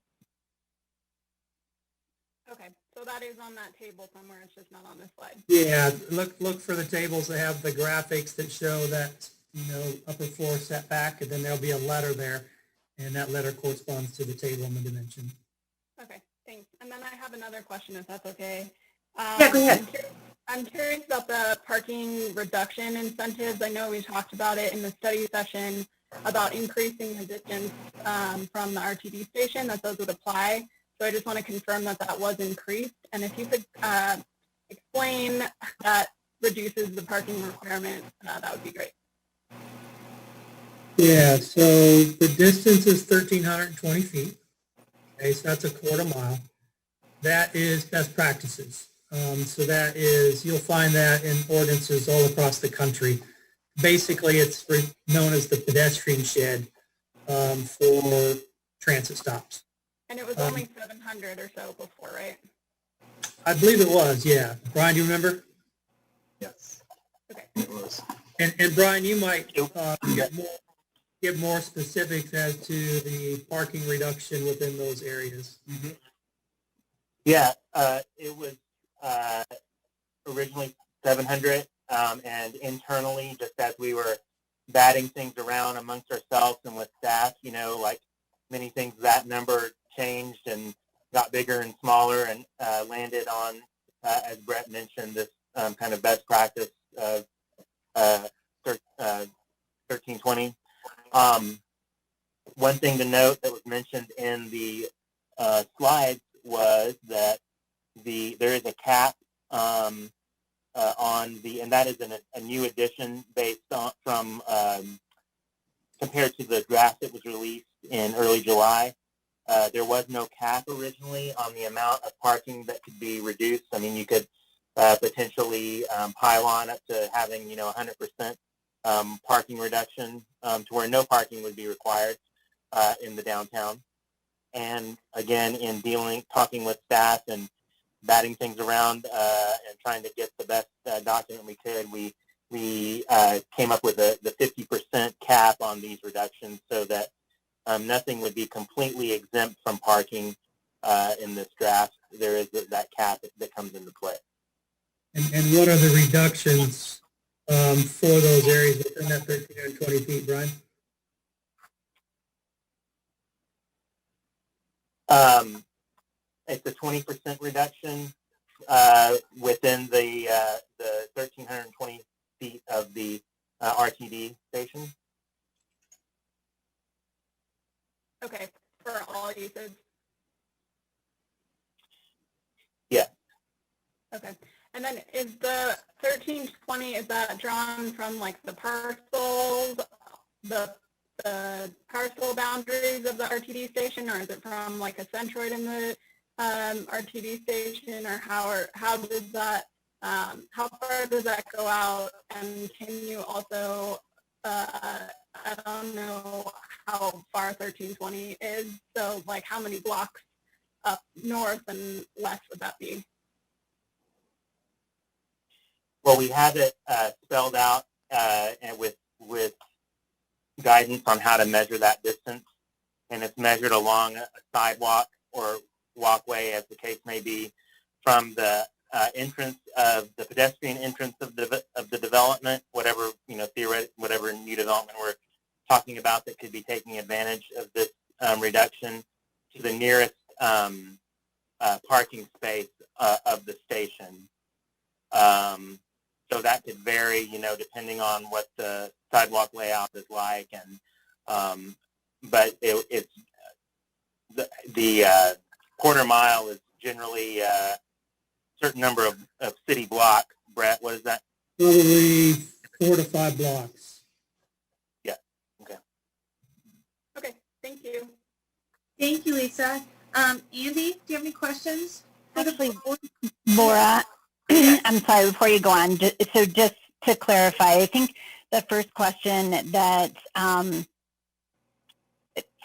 Okay, so that is on that table somewhere. It's just not on this slide. Yeah, look for the tables that have the graphics that show that, upper floor setback, and then there'll be a letter there, and that letter corresponds to the table and the dimension. Okay, thanks. And then I have another question, if that's okay. Yeah, go ahead. I'm curious about the parking reduction incentives. I know we talked about it in the study session about increasing the distance from the RTD station, that those would apply. So I just want to confirm that that was increased. And if you could explain that reduces the parking requirement, that would be great. Yeah, so the distance is 1,320 feet. Okay, so that's a quarter mile. That is best practices. So that is, you'll find that in ordinances all across the country. Basically, it's known as the pedestrian shed for transit stops. And it was only 700 or so before, right? I believe it was, yeah. Brian, do you remember? Yes. Okay. It was. And Brian, you might give more specifics as to the parking reduction within those areas. Mm-hmm. Yeah, it was originally 700, and internally, just as we were batting things around amongst ourselves and with staff, like many things, that number changed and got bigger and smaller and landed on, as Brett mentioned, this kind of best practice of 1320. One thing to note that was mentioned in the slides was that there is a cap on and that is a new addition based on from compared to the draft that was released in early July. There was no cap originally on the amount of parking that could be reduced. I mean, you could potentially pile on up to having 100% parking reduction to where no parking would be required in the downtown. And again, in talking with staff and batting things around and trying to get the best document we could, we came up with the 50% cap on these reductions so that nothing would be completely exempt from parking in this draft. There is that cap that comes into play. And what are the reductions for those areas within that 1,320 feet, Brian? It's a 20% reduction within the 1,320 feet of the RTD station. Okay, for all uses? Yeah. Okay. And then is the 1320, is that drawn from like the parcels, the parcel boundaries of the RTD station, or is it from like a centroid in the RTD station, or how does that, how far does that go out? And can you also, I don't know how far 1320 is, so like how many blocks up north and west would that be? Well, we have it spelled out and with guidance on how to measure that distance, and it's measured along a sidewalk or walkway, as the case may be, from the entrance of the pedestrian entrance of the development, whatever whatever new development we're talking about that could be taking advantage of this reduction, to the nearest parking space of the station. So that could vary, depending on what the sidewalk layout is like, and but it's the quarter mile is generally a certain number of city blocks. Brett, what is that? Probably 4 to 5 blocks. Yeah. Okay. Okay. Thank you. Thank you, Lisa. Andy, do you have any questions? Actually, Laura, I'm sorry, before you go on, so just to clarify, I think the first question that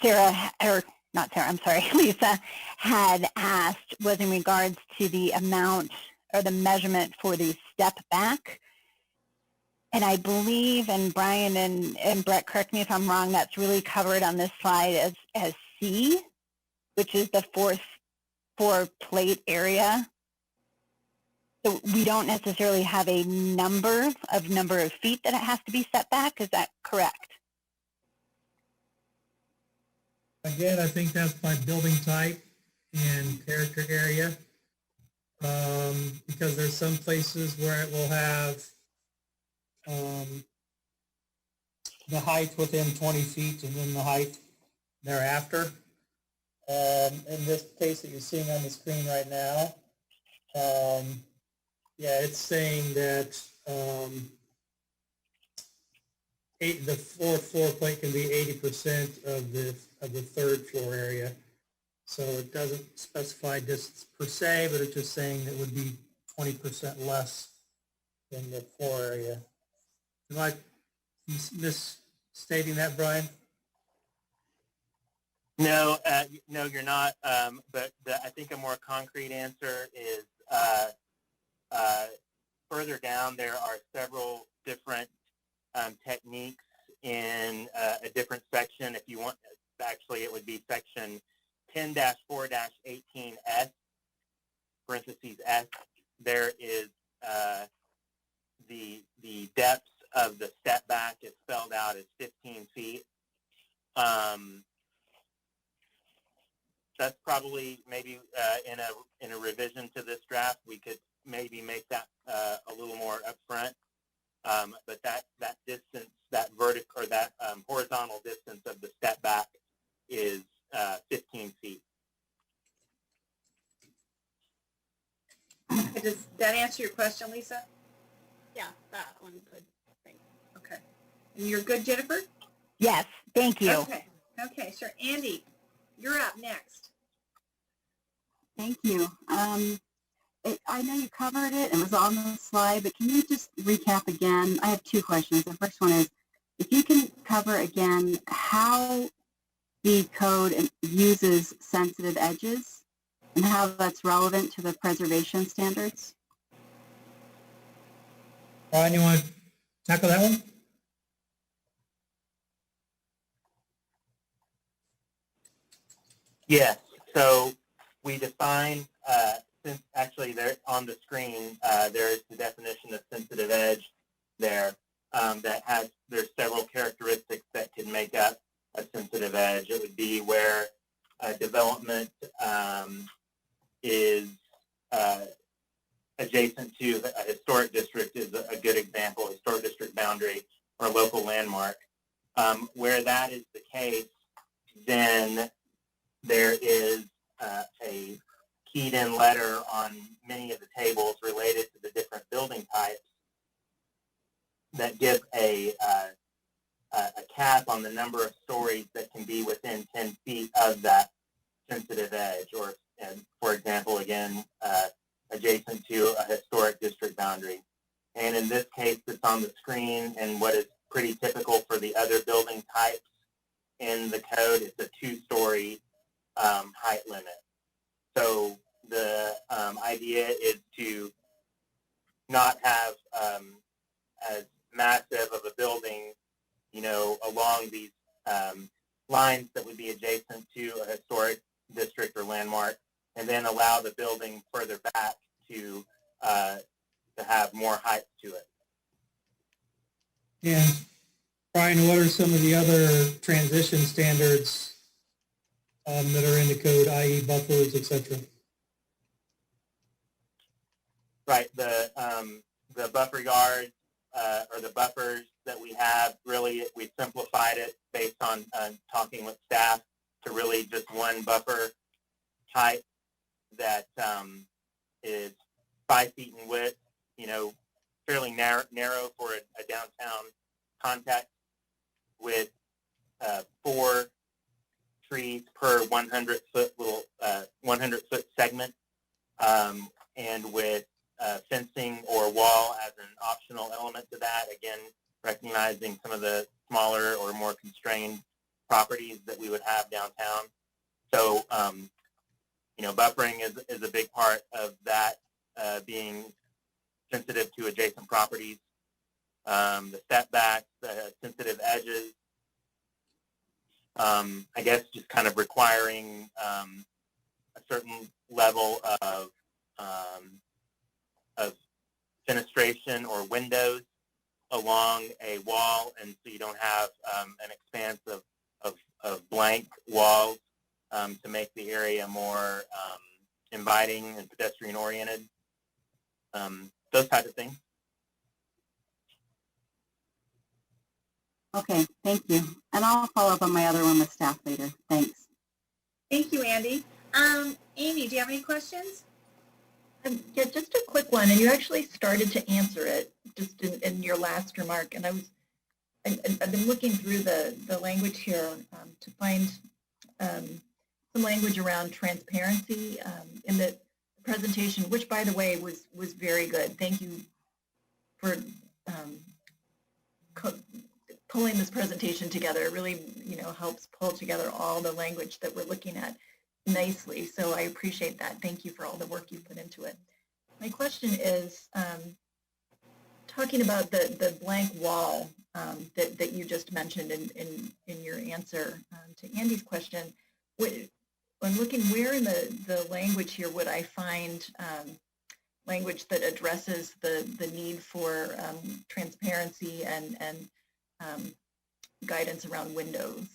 Sarah or not Sarah, I'm sorry, Lisa, had asked was in regards to the amount or the measurement for the step back. And I believe, and Brian and Brett, correct me if I'm wrong, that's really covered on this slide as C, which is the four plate area. So we don't necessarily have a number of feet that it has to be set back. Is that correct? Again, I think that's by building type and character area, because there's some places where it will have the height within 20 feet and then the height thereafter. In this case that you're seeing on the screen right now, yeah, it's saying that the fourth floor plate can be 80% of the third floor area. So it doesn't specify distance per se, but it's just saying it would be 20% less than the floor area. Am I misstating that, Brian? No, no, you're not. But I think a more concrete answer is further down. There are several different techniques in a different section. If you want, actually, it would be section 10-4-18S, parentheses S. There is the depth of the step back is spelled out as 15 feet. That's probably maybe in a revision to this draft, we could maybe make that a little more upfront. But that distance, that vertical or that horizontal distance of the step back is 15 feet. Does that answer your question, Lisa? Yeah, that one could. Okay. And you're good, Jennifer? Yes, thank you. Okay. Okay, sure. Andy, you're up next. Thank you. I know you covered it. It was on the slide, but can you just recap again? I have two questions. The first one is, if you can cover again how the code uses sensitive edges and how that's relevant to the preservation standards. Brian, you want to tackle that one? Yes. So we define, since actually there on the screen, there is the definition of sensitive edge there there's several characteristics that can make up a sensitive edge. It would be where development is adjacent to a historic district is a good example, historic district boundary or local landmark. Where that is the case, then there is a keyed-in letter on many of the tables related to the different building types that give a cap on the number of stories that can be within 10 feet of that sensitive edge, or, for example, again, adjacent to a historic district boundary. And in this case, it's on the screen, and what is pretty typical for the other building types in the code is a 2-story height limit. So the idea is to not have as massive of a building, along these lines that would be adjacent to a historic district or landmark, and then allow the building further back to have more height to it. And Brian, what are some of the other transition standards that are in the code, i.e. buffers, etc.? Right. The buffer yards or the buffers that we have, really, we simplified it based on talking with staff to really just one buffer type that is 5 feet in width, fairly narrow for a downtown context, with 4 trees per 100-foot segment, and with fencing or wall as an optional element to that, again, recognizing some of the smaller or more constrained properties that we would have downtown. So, buffering is a big part of that, being sensitive to adjacent properties, the setbacks, the sensitive edges, I guess just kind of requiring a certain level of fenestration or windows along a wall, and so you don't have an expanse of blank walls to make the area more inviting and pedestrian oriented. Those types of things. Okay, thank you. And I'll follow up on my other one with staff later. Thanks. Thank you, Andy. Amy, do you have any questions? Yeah, just a quick one, and you actually started to answer it just in your last remark. And I've been looking through the language here to find some language around transparency in the presentation, which, by the way, was very good. Thank you for pulling this presentation together. It really, helps pull together all the language that we're looking at nicely. So I appreciate that. Thank you for all the work you put into it. My question is, talking about the blank wall that you just mentioned in your answer to Andy's question, when looking where in the language here would I find language that addresses the need for transparency and guidance around windows?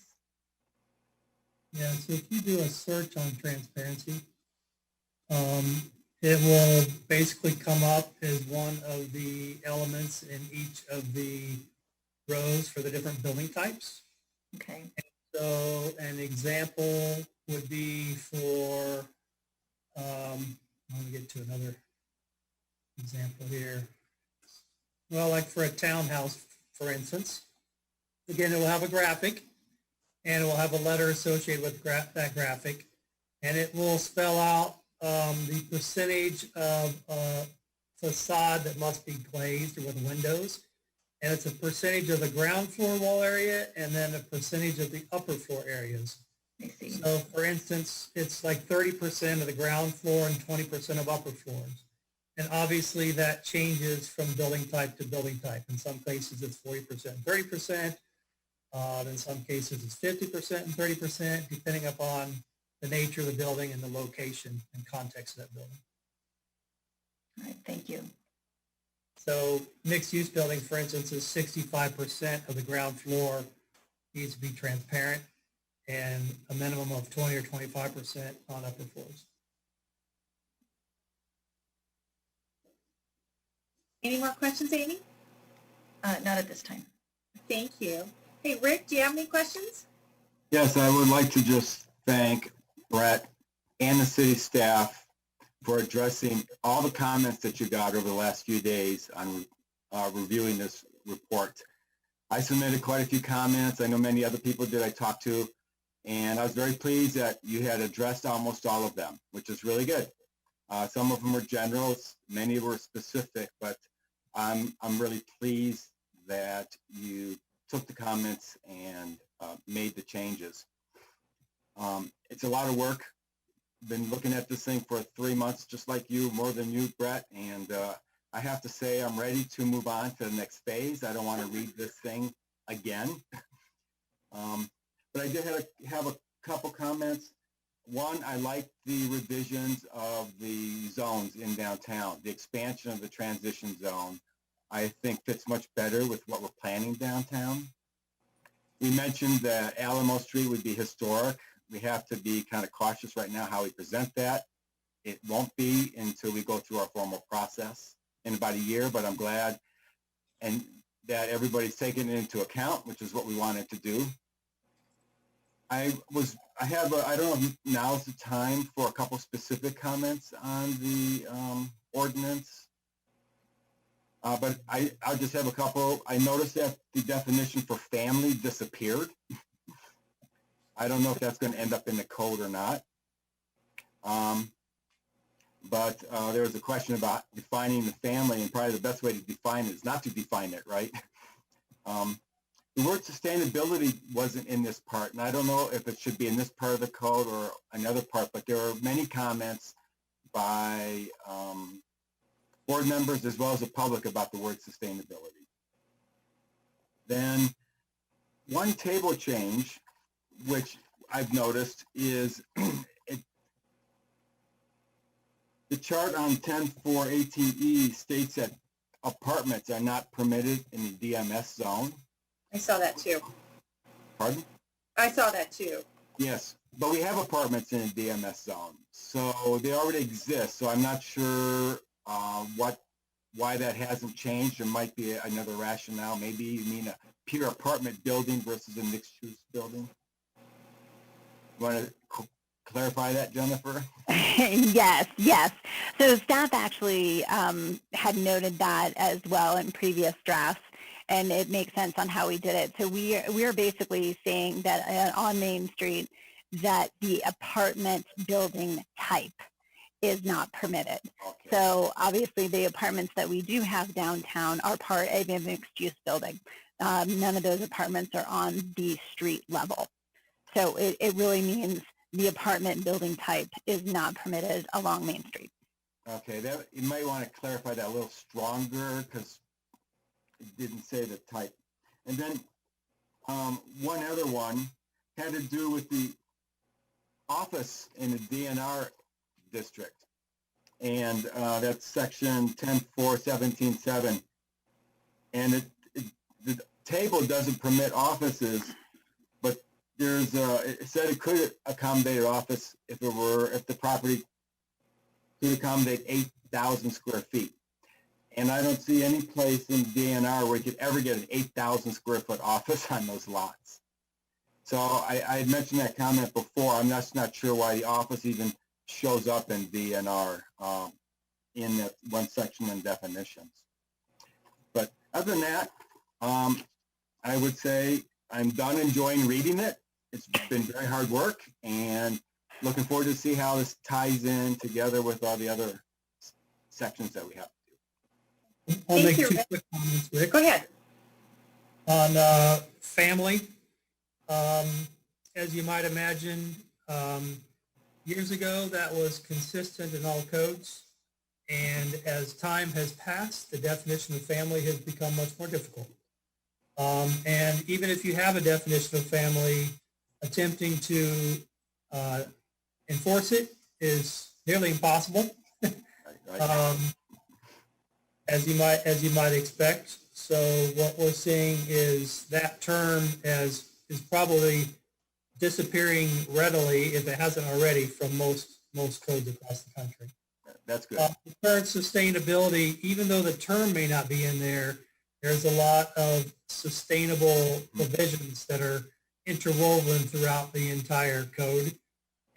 Yeah, so if you do a search on transparency, it will basically come up as one of the elements in each of the rows for the different building types. Okay. So an example would be for, I'm going to get to another example here. Well, like for a townhouse, for instance, again, it will have a graphic, and it will have a letter associated with that graphic, and it will spell out the percentage of facade that must be glazed or with windows, and it's a percentage of the ground floor wall area and then a percentage of the upper floor areas. I see. So, for instance, it's like 30% of the ground floor and 20% of upper floors. And obviously that changes from building type to building type. In some cases it's 40%, 30%. In some cases it's 50% and 30%, depending upon the nature of the building and the location and context of that building. All right, thank you. So mixed-use building, for instance, is 65% of the ground floor needs to be transparent, and a minimum of 20 or 25% on upper floors. Any more questions, Amy? Not at this time. Thank you. Hey, Rick, do you have any questions? Yes, I would like to just thank Brett and the city staff for addressing all the comments that you got over the last few days on reviewing this report. I submitted quite a few comments. I know many other people did I talked to, and I was very pleased that you had addressed almost all of them, which is really good. Some of them were general, many were specific, but I'm really pleased that you took the comments and made the changes. It's a lot of work. Been looking at this thing for 3 months, just like you, more than you, Brett, and I have to say I'm ready to move on to the next phase. I don't want to read this thing again. But I did have a couple comments. One, I like the revisions of the zones in downtown. The expansion of the transition zone, I think, fits much better with what we're planning downtown. We mentioned that Alamo Street would be historic. We have to be kind of cautious right now how we present that. It won't be until we go through our formal process in about a year, but I'm glad and that everybody's taken it into account, which is what we wanted to do. I don't know if now's the time for a couple specific comments on the ordinance. But I'll just have a couple. I noticed that the definition for family disappeared. I don't know if that's going to end up in the code or not. But there was a question about defining the family, and probably the best way to define it is not to define it, right? The word sustainability wasn't in this part, and I don't know if it should be in this part of the code or another part, but there are many comments by board members as well as the public about the word sustainability. Then one table change, which I've noticed, is the chart on 10.4.18E states that apartments are not permitted in the DMS zone. I saw that too. Pardon? I saw that too. Yes, but we have apartments in the DMS zone, so they already exist. So I'm not sure why that hasn't changed. There might be another rationale. Maybe you mean a pure apartment building versus a mixed-use building. You want to clarify that, Jennifer? Yes. So staff actually had noted that as well in previous drafts, and it makes sense on how we did it. So we are basically saying that on Main Street that the apartment building type is not permitted. Okay. So obviously the apartments that we do have downtown are part of a mixed-use building. None of those apartments are on the street level. So it really means the apartment building type is not permitted along Main Street. Okay, that you might want to clarify that a little stronger because it didn't say the type. And then one other one had to do with the office in the DNR district. And that's section 10.4.17.7. And the table doesn't permit offices, but there's it said it could accommodate an office if the property could accommodate 8,000 square feet. And I don't see any place in DNR where you could ever get an 8,000 square foot office on those lots. So I had mentioned that comment before. I'm just not sure why the office even shows up in DNR in that one section in definitions. But other than that, I would say I'm done enjoying reading it. It's been very hard work, and looking forward to see how this ties in together with all the other sections that we have to do. I'll make Thank you, two Rick. quick comments, Rick. Go ahead. On family, as you might imagine, years ago that was consistent in all codes, and as time has passed, the definition of family has become much more difficult. And even if you have a definition of family, attempting to enforce it is nearly impossible, as you might expect. So what we're seeing is that term is probably disappearing readily, if it hasn't already, from most codes across the country. That's good. The current sustainability, even though the term may not be in there, there's a lot of sustainable provisions that are interwoven throughout the entire code,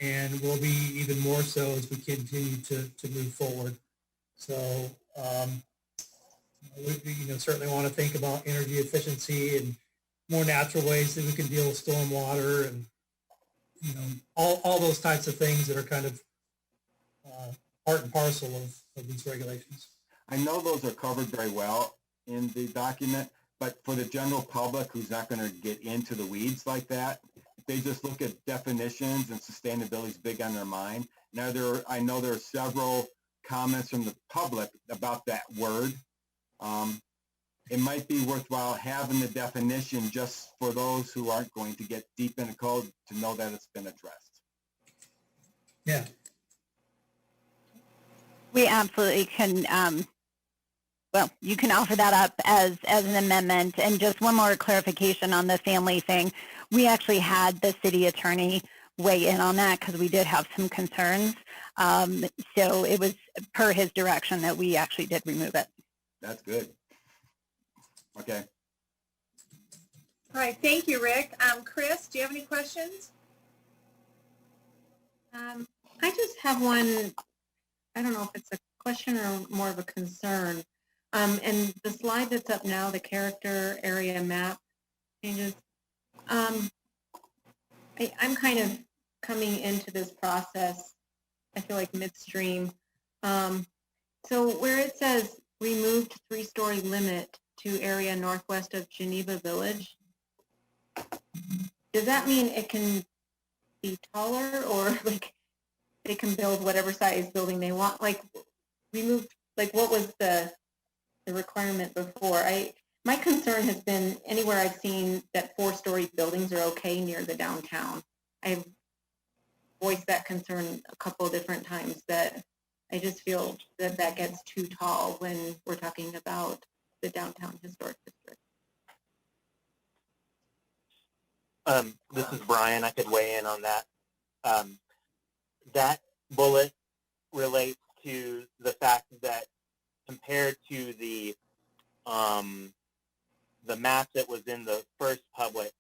and will be even more so as we continue to move forward. So we certainly want to think about energy efficiency and more natural ways that we can deal with stormwater, and all those types of things that are kind of part and parcel of these regulations. I know those are covered very well in the document, but for the general public who's not going to get into the weeds like that, if they just look at definitions and sustainability is big on their mind. Now, I know there are several comments from the public about that word. It might be worthwhile having the definition just for those who aren't going to get deep in the code to know that it's been addressed. Yeah. We absolutely can, you can offer that up as an amendment. And just one more clarification on the family thing. We actually had the city attorney weigh in on that because we did have some concerns. So it was per his direction that we actually did remove it. That's good. Okay. All right, thank you, Rick. Chris, do you have any questions? I just have one, I don't know if it's a question or more of a concern. And the slide that's up now, the character area map changes, I'm kind of coming into this process, I feel like midstream. So where it says removed 3-story limit to area northwest of Geneva Village, Does that mean it can be taller, or like they can build whatever size building they want? Like we moved, like what was the requirement before? My concern has been anywhere I've seen that 4-story buildings are okay near the downtown. I've voiced that concern a couple of different times, that I just feel that that gets too tall when we're talking about the downtown historic district. This is Brian. I could weigh in on that. That bullet relates to the fact that compared to the map that was in the first public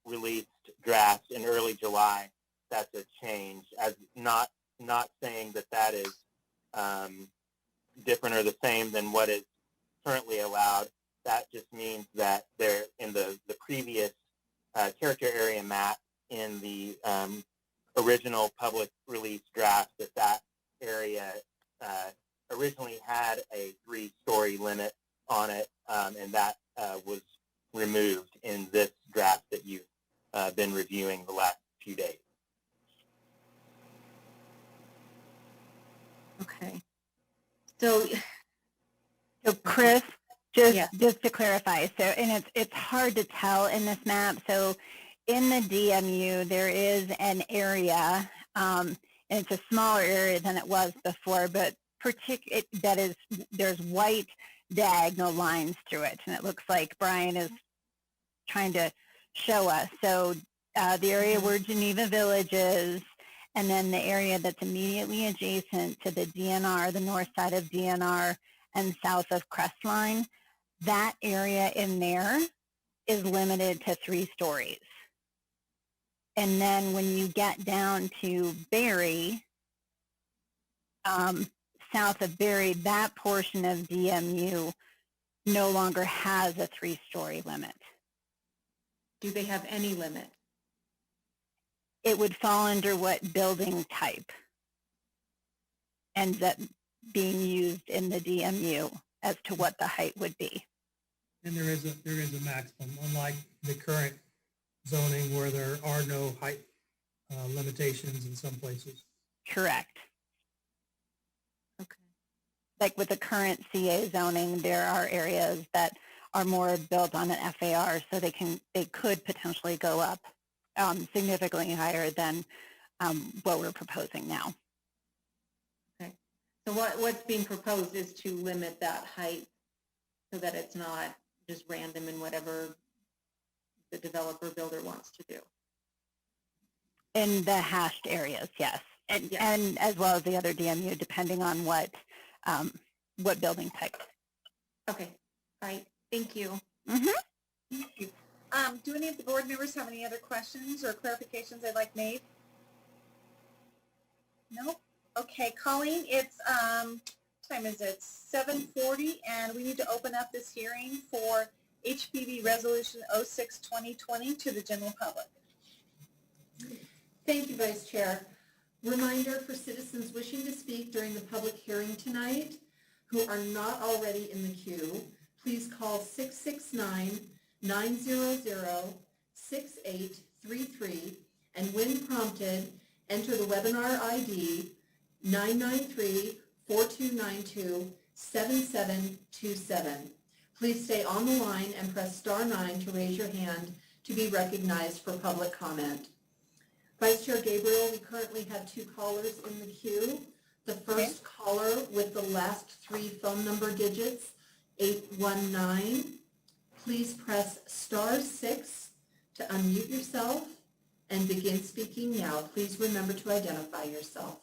released draft in early July, that's a change. As not saying that that is different or the same than what is currently allowed. That just means that there in the previous character area map in the original public release draft, that area originally had a 3-story limit on it, and that was removed in this draft that you've been reviewing the last few days. Okay. So Chris, just Yeah. just to clarify, so and it's hard to tell in this map. So in the DMU there is an area, and it's a smaller area than it was before, but there's white diagonal lines through it, and it looks like Brian is trying to show us. So the area where Geneva Village is, and then the area that's immediately adjacent to the DNR, the north side of DNR and south of Crestline, that area in there is limited to 3 stories. And then when you get down to Berry, south of Berry, that portion of DMU no longer has a 3-story limit. do they have any limit? It would fall under what building type ends up being used in the DMU as to what the height would be. And there is a maximum, unlike the current zoning where there are no height limitations in some places. Correct. Okay. Like with the current CA zoning, there are areas that are more built on an FAR, so they could potentially go up significantly higher than what we're proposing now. Okay. So what's being proposed is to limit that height so that it's not just random in whatever the developer builder wants to do. In the hashed areas, yes. And, Yeah. and as well as the other DMU, depending on what building type. Okay. All right. Thank you. Mm-hmm. Thank you. Do any of the board members have any other questions or clarifications they'd like made? No? Okay, Colleen, it's, what time is it? 7:40, and we need to open up this hearing for HPV Resolution 06-2020 to the general public. Thank you, Vice Chair. Reminder for citizens wishing to speak during the public hearing tonight who are not already in the queue, please call 669-900-6833, and when prompted, enter the webinar ID 993-4292-7727. Please stay on the line and press star 9 to raise your hand to be recognized for public comment. Vice Chair Gabriel, we currently have 2 callers in the queue. The first caller with the last 3 phone number digits, 819. Please press star 6 to unmute yourself and begin speaking now. Please remember to identify yourself.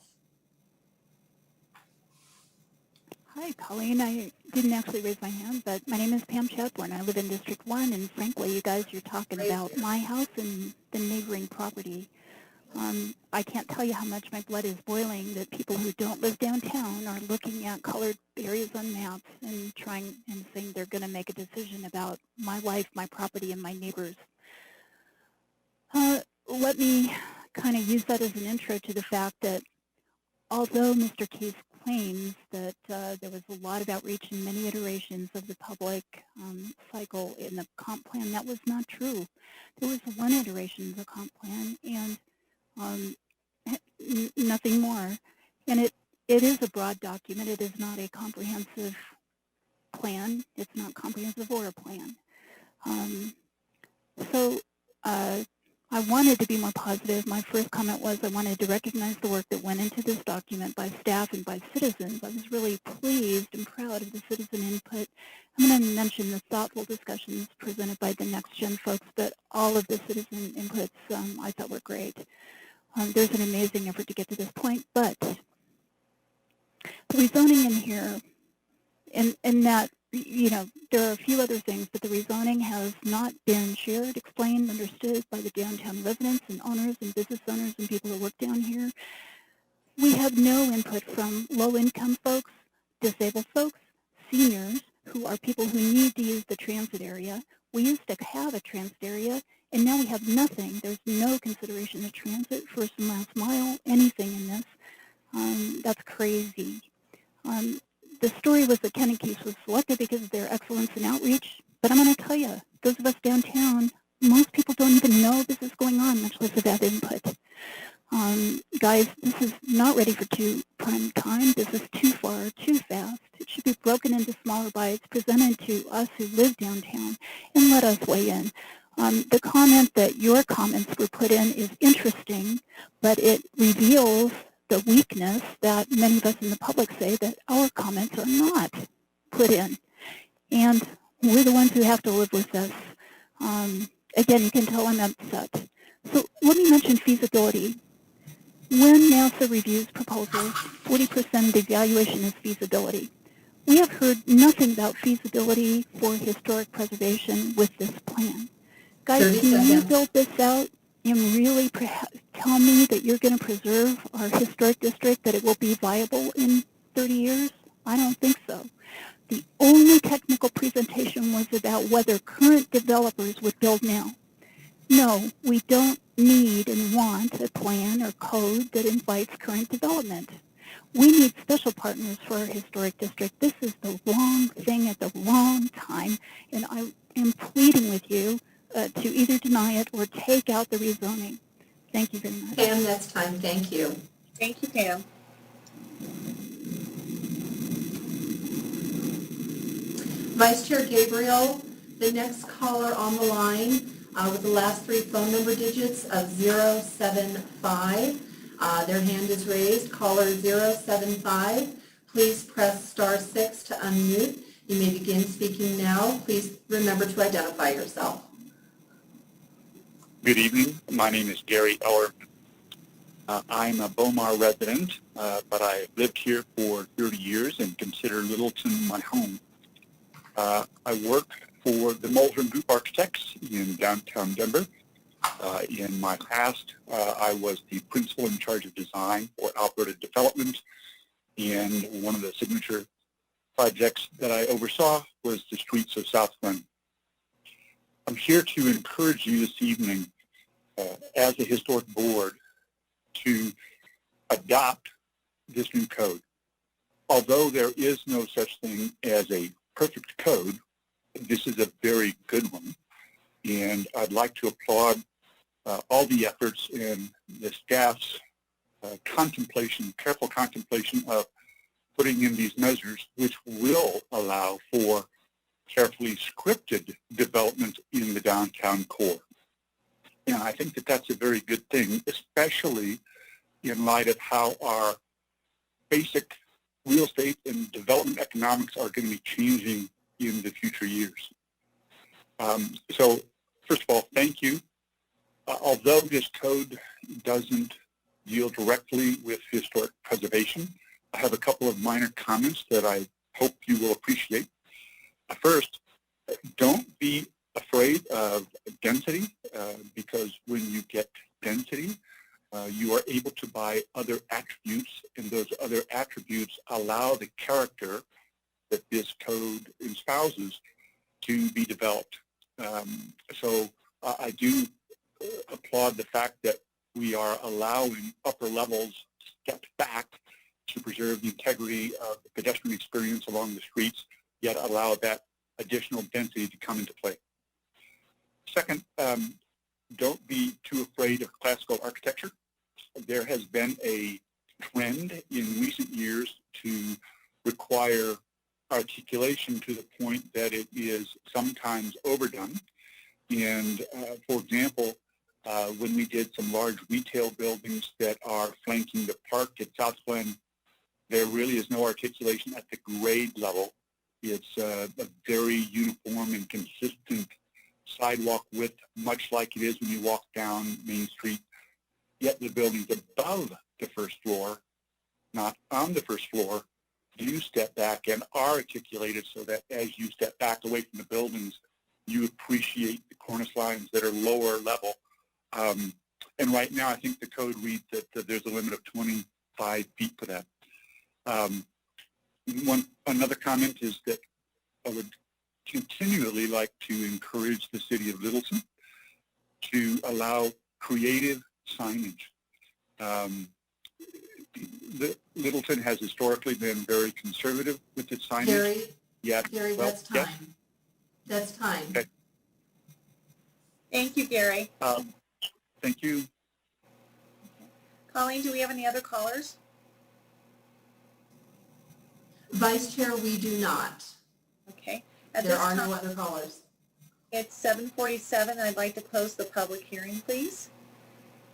Hi, Colleen. I didn't actually raise my hand, but my name is Pam Chadbourne. I live in District 1, and frankly, you guys, you're talking about my house and the neighboring property. I can't tell you how much my blood is boiling that people who don't live downtown are looking at colored areas on maps and trying and saying they're going to make a decision about my life, my property, and my neighbors. Let me kind of use that as an intro to the fact that although Mr. Case claims that there was a lot of outreach in many iterations of the public cycle in the comp plan. That was not true. There was one iteration of the comp plan and nothing more. And it is a broad document. It is not a comprehensive plan. It's not comprehensive or a plan. I wanted to be more positive. My first comment was I wanted to recognize the work that went into this document by staff and by citizens. I was really pleased and proud of the citizen input. I'm going to mention the thoughtful discussions presented by the Next Gen folks, but all of the citizen inputs I thought were great. There's an amazing effort to get to this point, but the rezoning in here, and that, you know, there are a few other things, but the rezoning has not been shared, explained, understood by the downtown residents and owners and business owners and people who work down here. We have no input from low-income folks, disabled folks, seniors, who are people who need to use the transit area. We used to have a transit area, and now we have nothing. There's no consideration of transit, first and last mile, anything in this. That's crazy. The story was that Ken and Keith was selected because of their excellence in outreach, but I'm going to tell you, those of us downtown, most people don't even know this is going on, much less have had input. Guys, this is not ready for prime time. This is too far, too fast. It should be broken into smaller bites, presented to us who live downtown, and let us weigh in. The comment that your comments were put in is interesting, but it reveals the weakness that many of us in the public say that our comments are not put in. And we're the ones who have to live with this. Again, you can tell I'm upset. So let me mention feasibility. When NASA reviews proposals, 40% of the evaluation is feasibility. We have heard nothing about feasibility for historic preservation with this plan. Guys, can you build this out and really tell me that you're going to preserve our historic district, that it will be viable in 30 years? I don't think so. The only technical presentation was about whether current developers would build now. No, we don't need and want a plan or code that invites current development. We need special partners for our historic district. This is the wrong thing at the wrong time, and I am pleading with you to either deny it or take out the rezoning. Thank you very much. Pam, that's time. Thank you. Thank you, Pam. Vice Chair Gabriel, the next caller on the line with the last three phone number digits of 075. Their hand is raised. Caller 075. Please press *6 to unmute. You may begin speaking now. Please remember to identify yourself. Good evening. My name is Gary Ellerman. I'm a Beaumar resident, but I've lived here for 30 years and consider Littleton my home. I work for the Mulhern Group Architects in downtown Denver. In my past, I was the principal in charge of design for Alberta Development, and one of the signature projects that I oversaw was the streets of South Glen. I'm here to encourage you this evening, as a historic board, to adopt this new code. Although there is no such thing as a perfect code, this is a very good one, and I'd like to applaud all the efforts in the staff's careful contemplation of putting in these measures, which will allow for carefully scripted development in the downtown core. And I think that that's a very good thing, especially in light of how our basic real estate and development economics are going to be changing in the future years. So first of all, thank you. Although this code doesn't deal directly with historic preservation, I have a couple of minor comments that I hope you will appreciate. First, don't be afraid of density, because when you get density, you are able to buy other attributes, and those other attributes allow the character that this code espouses to be developed. So I do applaud the fact that we are allowing upper levels to step back to preserve preserve the integrity of the pedestrian experience along the streets, yet allow that additional density to come into play. Second, don't be too afraid of classical architecture. There has been a trend in recent years to require articulation to the point that it is sometimes overdone. And for example, when we did some large retail buildings that are flanking the park at South Glen, there really is no articulation at the grade level. It's a very uniform and consistent sidewalk width, much like it is when you walk down Main Street. Yet the buildings above the first floor, not on the first floor, do step back and are articulated so that as you step back away from the buildings, you appreciate the cornice lines that are lower level. And right now, I think the code reads that there's a limit of 25 feet for that. Another comment is that I would continually like to encourage the city of Littleton to allow creative signage. Littleton has historically been very conservative with its signage. Gary, that's time. Yes. That's time. Okay. Thank you, Gary. Thank you. Colleen, do we have any other callers? Vice Chair, we do not. Okay. At There this are time, no other callers. it's 7:47. I'd like to close the public hearing, please.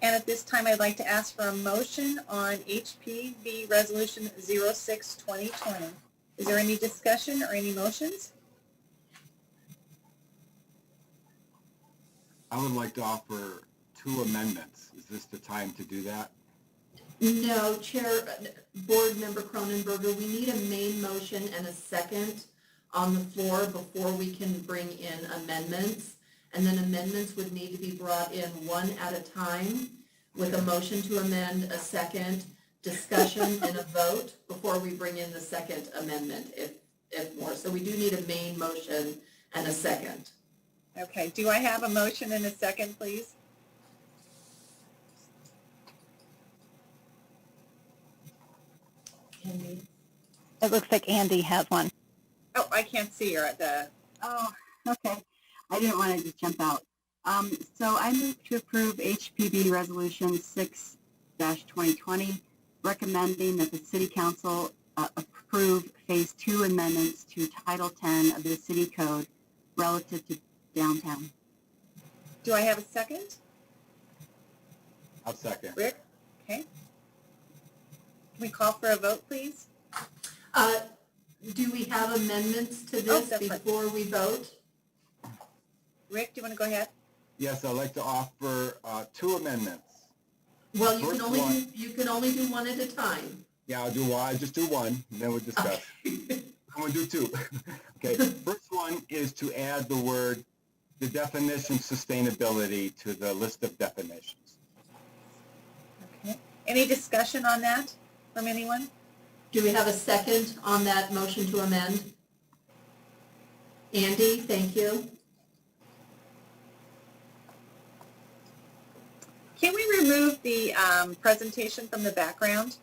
And at this time, I'd like to ask for a motion on HPB Resolution 06-2020. Is there any discussion or any motions? I would like to offer 2 amendments. Is this the time to do that? No, Chair, Board Member Cronenberger, we need a main motion and a second on the floor before we can bring in amendments. And then amendments would need to be brought in one at a time with a motion to amend, a second, discussion, and a vote before we bring in the second amendment, if more. So we do need a main motion and a second. Okay. Do I have a motion and a second, please? It looks like Andy has one. Oh, I can't see her at the... Oh, okay. I didn't want to just jump out. So I move to approve HPB Resolution 6-2020, recommending that the City Council approve Phase 2 amendments to Title 10 of the City Code relative to downtown. Do I have a second? I'll second. Rick? Okay. Can we call for a vote, please? Do we have amendments to Oh, this that's right. before we vote? Rick, do you want to go ahead? Yes, I'd like to offer 2 amendments. Well, you First can only one. do, you can only do one at a time. Yeah, I'll do one. I'll just do one, and then we'll discuss. I'm going to do 2. Okay, first one is to add the definition sustainability to the list of definitions. Okay. Any discussion on that from anyone? Do we have a second on that motion to amend? Andy, thank you. Can we remove the presentation from the background?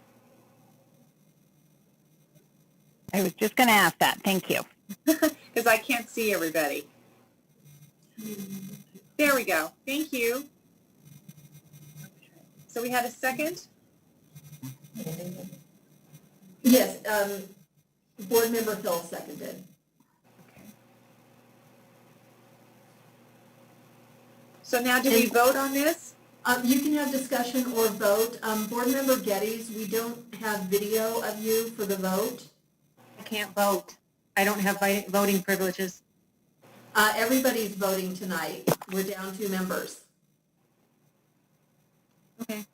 I was just going to ask that. Thank you. Because I can't see everybody. There we go. Thank you. So we had a second? Yes, Board Member Hill seconded. Okay. So now do we vote on this? You can have discussion or vote. Board Member Geddes, we don't have video of you for the vote. I can't vote. I don't have voting privileges. Everybody's voting tonight. We're down 2 members. Okay.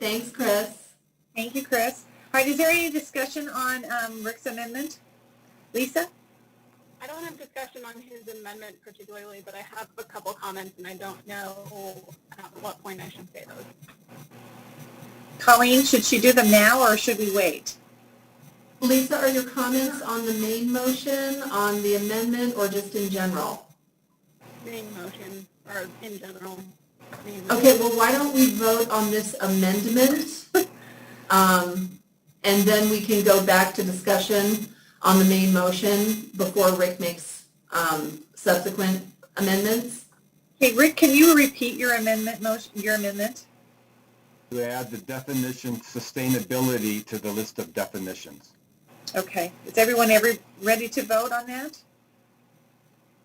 Thanks, Chris. Thank you, Chris. All right, is there any discussion on Rick's amendment? Lisa? I don't have discussion on his amendment particularly, but I have a couple comments, and I don't know at what point I should say those. Colleen, should she do them now or should we wait? Lisa, are your comments on the main motion, on the amendment, or just in general? Main motion, or in general. Okay, well, why don't we vote on this amendment? And then we can go back to discussion on the main motion before Rick makes subsequent amendments. Okay, Rick, can you repeat your amendment motion, your amendment? To add the definition sustainability to the list of definitions. Okay, is everyone ready to vote on that?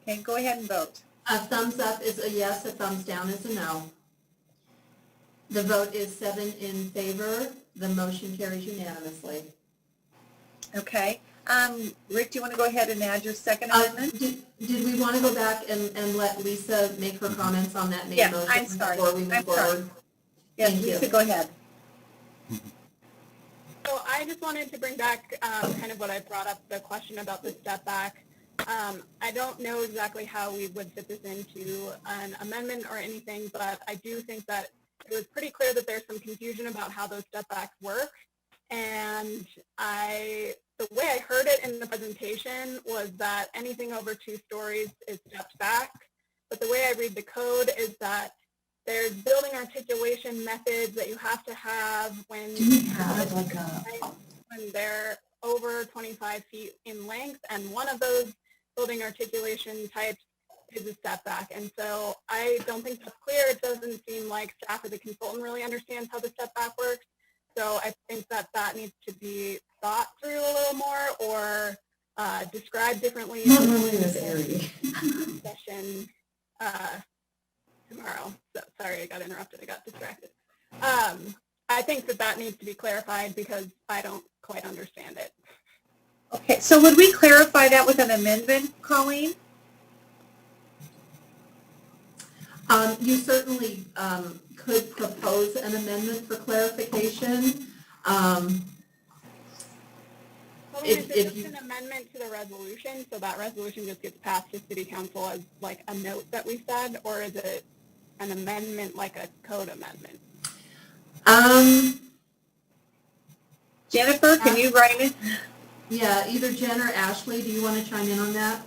Okay, go ahead and vote. A thumbs up is a yes, a thumbs down is a no. The vote is 7 in favor. The motion carries unanimously. Okay. Rick, do you want to go ahead and add your second amendment? Did we want to go back and let Lisa make her comments on that main Yeah, motion I'm sorry. before we move I'm sorry. forward? Yes, Thank Lisa, you. go ahead. So I just wanted to bring back kind of what I brought up, the question about the step back. I don't know exactly how we would fit this into an amendment or anything, but I do think that it was pretty clear that there's some confusion about how those step backs work. And the way I heard it in the presentation was that anything over 2 stories is stepped back. But the way I read the code is that there's building articulation methods that you have to have when they're over 25 feet in length, and one of those building articulation types is a step back. And so I don't think that's clear. It doesn't seem like staff or the consultant really understands how the step back works. So I think that needs to be thought through a little more or described differently. Not really in this area. Session tomorrow. So, sorry, I got interrupted. I got distracted. I think that needs to be clarified because I don't quite understand it. Okay, so would we clarify that with an amendment, Colleen? You certainly could propose an amendment for clarification. Is it just an amendment to the resolution, so that resolution just gets passed to City Council as like a note that we said, or is it an amendment like a code amendment? Jennifer, can you write it? Yeah, either Jen or Ashley, do you want to chime in on that?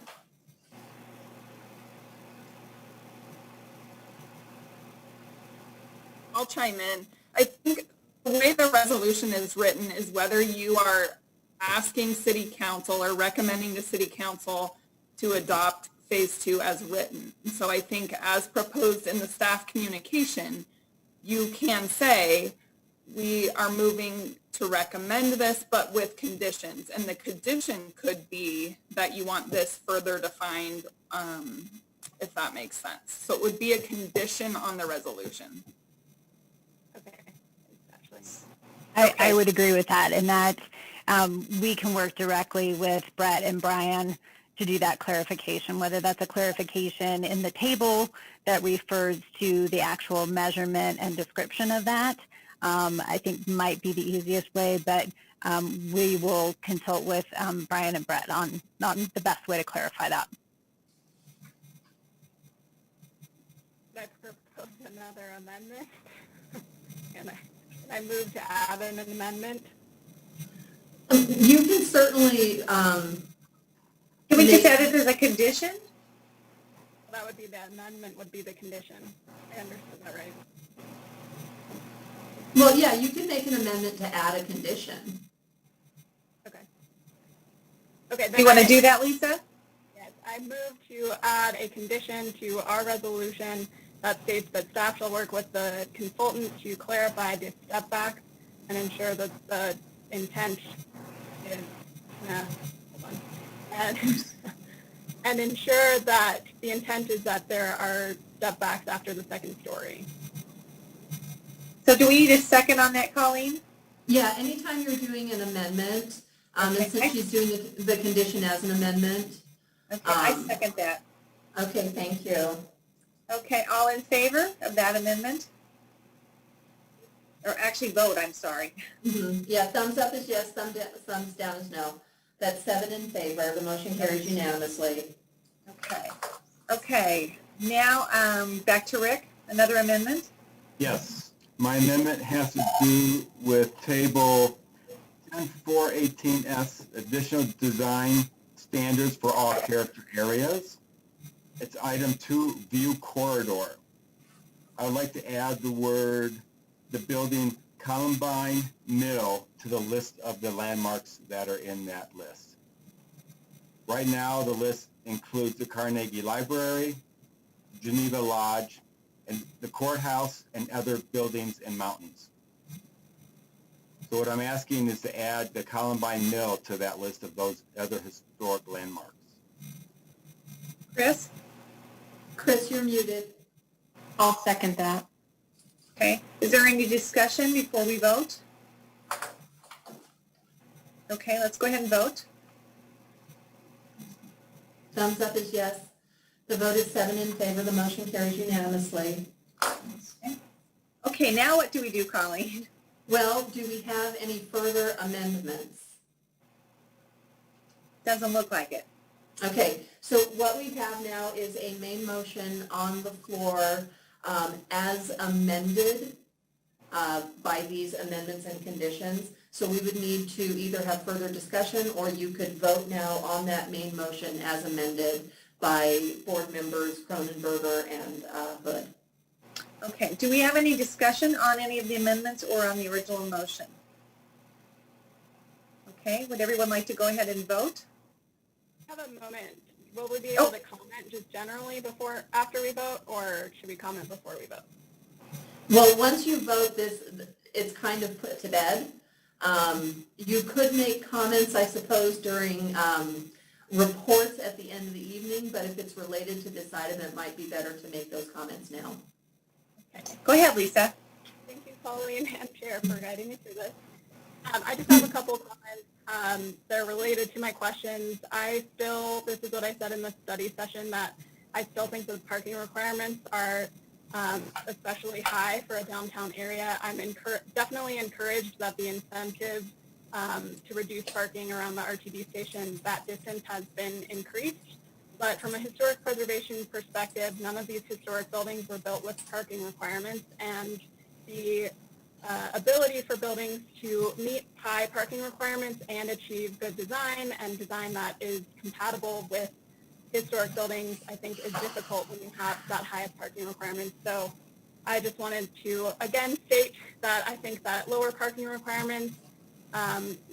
I'll chime in. I think the way the resolution is written is whether you are asking City Council or recommending to City Council to adopt Phase 2 as written. And so I think as proposed in the staff communication, you can say, we are moving to recommend this, but with conditions. And the condition could be that you want this further defined, if that makes sense. So it would be a condition on the resolution. I would agree with that, and that we can work directly with Brett and Brian to do that clarification, whether that's a clarification in the table that refers to the actual measurement and description of that. I think might be the easiest way, but we will consult with Brian and Brett on the best way to clarify that. Should I propose another amendment? Can I move to add an amendment? You can certainly. Can we just add it as a condition? That would be the amendment, would be the condition. I understood that right. Well, yeah, you can make an amendment to add a condition. Okay. Okay. Do you want to do that, Lisa? Yes, I move to add a condition to our resolution that states that staff shall work with the consultant to clarify the step back and ensure that the intent is, hold on, and ensure that the intent is that there are step backs after the second story. So do we need a second on that, Colleen? Yeah, anytime you're doing an amendment, and Okay. since she's doing the condition as an amendment. Okay, I second that. Okay, thank you. Okay, all in favor of that amendment? Or actually vote, I'm sorry. Mm-hmm. Yeah, thumbs up is yes, thumbs down is no. That's 7 in favor. The motion carries unanimously. Okay. Okay, now back to Rick, another amendment? Yes, my amendment has to do with table 10418S, additional design standards for all character areas. It's item 2, view corridor. I would like to add the word, the building Columbine Mill to the list of the landmarks that are in that list. Right now, the list includes the Carnegie Library, Geneva Lodge, and the courthouse and other buildings and mountains. So what I'm asking is to add the Columbine Mill to that list of those other historic landmarks. Chris? Chris, you're muted. I'll second that. Okay. Is there any discussion before we vote? Okay, let's go ahead and vote. Thumbs up is yes. The vote is 7 in favor. The motion carries unanimously. Okay, now what do we do, Colleen? Well, do we have any further amendments? Doesn't look like it. Okay, so what we have now is a main motion on the floor as amended by these amendments and conditions. So we would need to either have further discussion, or you could vote now on that main motion as amended by board members Cronenberger and Hood. Okay, do we have any discussion on any of the amendments or on the original motion? Okay, would everyone like to go ahead and vote? Have a moment. Will we be able to comment just generally after we vote, or should we comment before we vote? Well, once you vote this, it's kind of put to bed. You could make comments, I suppose, during reports at the end of the evening, but if it's related to this item, it might be better to make those comments now. Okay. Go ahead, Lisa. Thank you, Colleen and Chair, for guiding me through this. I just have a couple of comments. They're related to my questions. This is what I said in the study session, that I still think the parking requirements are especially high for a downtown area. I'm definitely encouraged that the incentive to reduce parking around the RTD station, that distance has been increased. But from a historic preservation perspective, none of these historic buildings were built with parking requirements, and the ability for buildings to meet high parking requirements and achieve good design and design that is compatible with historic buildings, I think, is difficult when you have that high of parking requirements. So I just wanted to again state that I think that lower parking requirements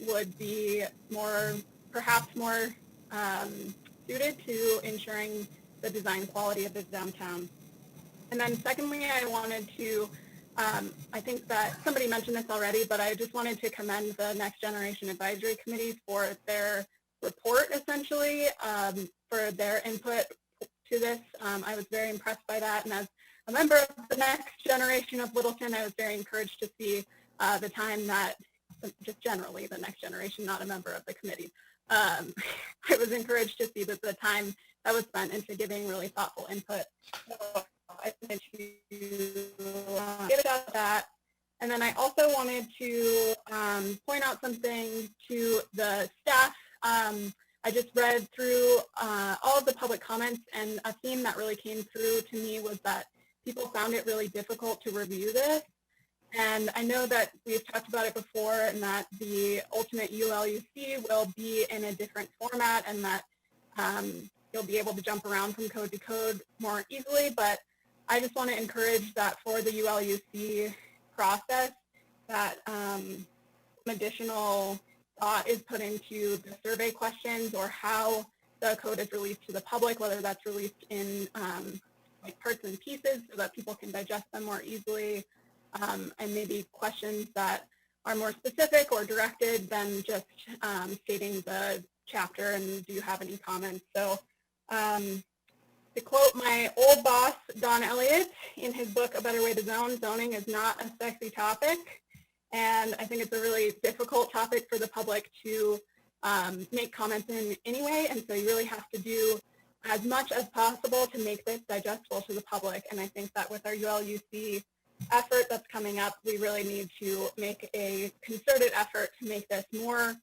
would be perhaps more suited to ensuring the design quality of the downtown. And then secondly, I wanted to, I think that somebody mentioned this already, but I just wanted to commend the Next Generation Advisory Committee for their report, essentially, for their input to this. I was very impressed by that, and as a member of the Next Generation of Littleton, I was very encouraged to see the time that, just generally the Next Generation, not a member of the committee, I was encouraged to see that the time that was spent into giving really thoughtful input. So I wanted to give it out that. And then I also wanted to point out something to the staff. I just read through all of the public comments, and a theme that really came through to me was that people found it really difficult to review this. And I know that we've talked about it before, and that the ultimate ULUC will be in a different format, and that you'll be able to jump around from code to code more easily. But I just want to encourage that for the ULUC process, that some additional thought is put into the survey questions, or how the code is released to the public, whether that's released in like parts and pieces so that people can digest them more easily, and maybe questions that are more specific or directed than just stating the chapter and do you have any comments. So to quote my old boss, Don Elliott, in his book, A Better Way to Zone, zoning is not a sexy topic. And I think it's a really difficult topic for the public to make comments in anyway. And so you really have to do as much as possible to make this digestible to the public. And I think that with our ULUC effort that's coming up, we really need to make a concerted effort to make this more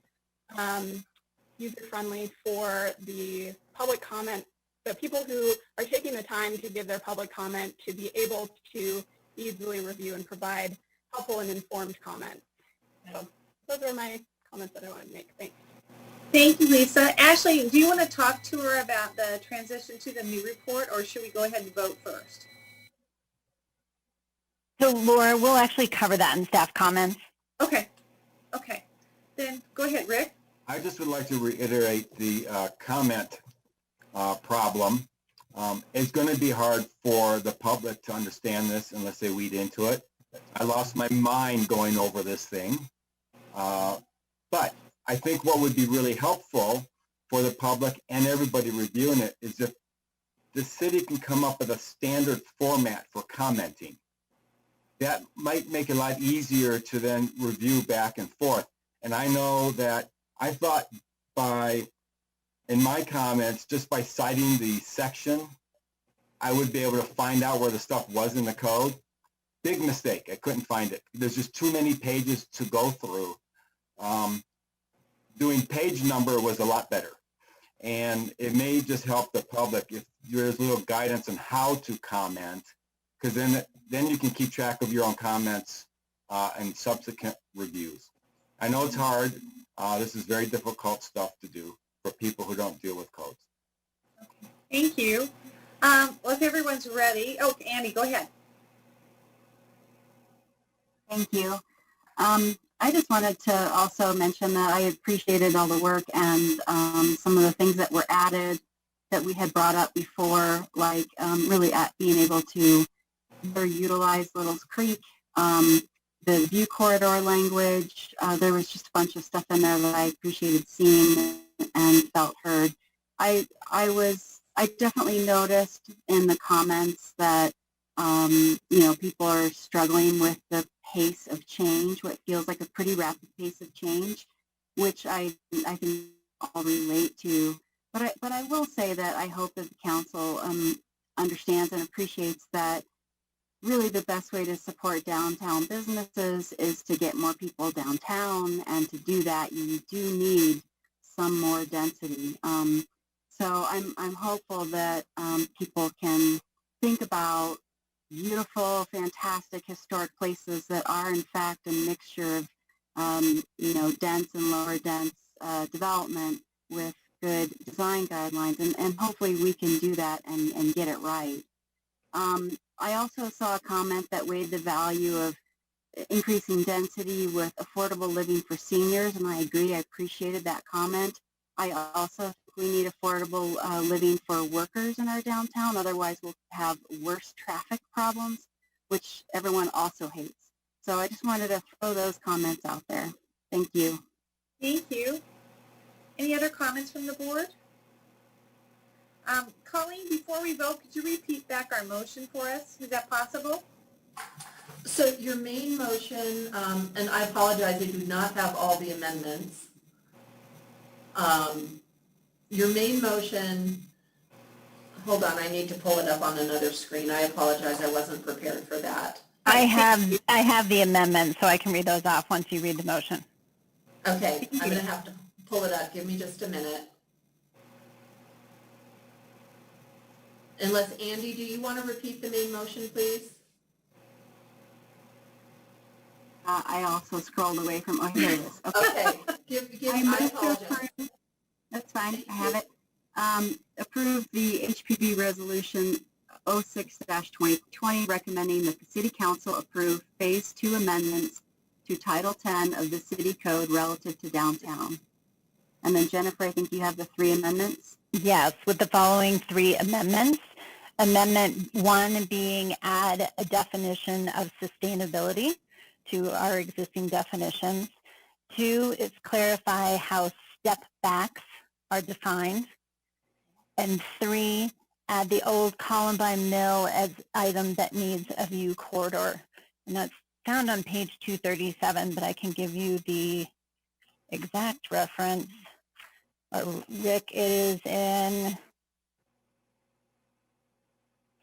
user-friendly for the public comment, the people who are taking the time to give their public comment to be able to easily review and provide helpful and informed comments. So those are my comments that I wanted to make. Thanks. Thank you, Lisa. Ashley, do you want to talk to her about the transition to the new report, or should we go ahead and vote first? So Laura, we'll actually cover that in staff comments. Okay. Okay. Then go ahead, Rick. I just would like to reiterate the comment problem. It's going to be hard for the public to understand this unless they read into it. I lost my mind going over this thing. But I think what would be really helpful for the public and everybody reviewing it is if the city can come up with a standard format for commenting. That might make it a lot easier to then review back and forth. And I know that I thought in my comments, just by citing the section, I would be able to find out where the stuff was in the code. Big mistake. I couldn't find it. There's just too many pages to go through. Doing page number was a lot better. And it may just help the public if there's a little guidance on how to comment, because then you can keep track of your own comments and subsequent reviews. I know it's hard. This is very difficult stuff to do for people who don't deal with codes. Thank you. Well, if everyone's ready. Oh, Annie, go ahead. Thank you. I just wanted to also mention that I appreciated all the work and some of the things that were added that we had brought up before, like really being able to better utilize Little's Creek, the view corridor language. There was just a bunch of stuff in there that I appreciated seeing and felt heard. I definitely noticed in the comments that people are struggling with the pace of change, what feels like a pretty rapid pace of change, which I can all relate to. But I will say that I hope that the council understands and appreciates that really the best way to support downtown businesses is to get more people downtown, and to do that you do need some more density. So I'm hopeful that people can think about beautiful, fantastic, historic places that are in fact a mixture of dense and lower dense development with good design guidelines, and hopefully we can do that and get it right. I also saw a comment that weighed the value of increasing density with affordable living for seniors, and I agree. I appreciated that comment. I also think we need affordable living for workers in our downtown. Otherwise, we'll have worse traffic problems, which everyone also hates. So I just wanted to throw those comments out there. Thank you. Thank you. Any other comments from the board? Colleen, before we vote, could you repeat back our motion for us? Is that possible? So your main motion, and I apologize, I do not have all the amendments. Your main motion, hold on, I need to pull it up on another screen. I apologize, I wasn't prepared for that. I have the amendment, so I can read those off once you read the motion. Okay, I'm going to have to pull it up. Give me just a minute. Unless, Andy, do you want to repeat the main motion, please? I also scrolled away from, here it is. Okay. I apologize. That's fine, I have it. Approve the HPV resolution 06-2020 recommending that the City Council approve Phase 2 amendments to Title 10 of the City Code relative to downtown. And then Jennifer, I think you have the 3 amendments? Yes, with the following 3 amendments. Amendment 1 being add a definition of sustainability to our existing definitions. 2 is clarify how step backs are defined. And 3, add the old Columbine Mill as item that needs a view corridor. And that's found on page 237, but I can give you the exact reference. Rick, it is in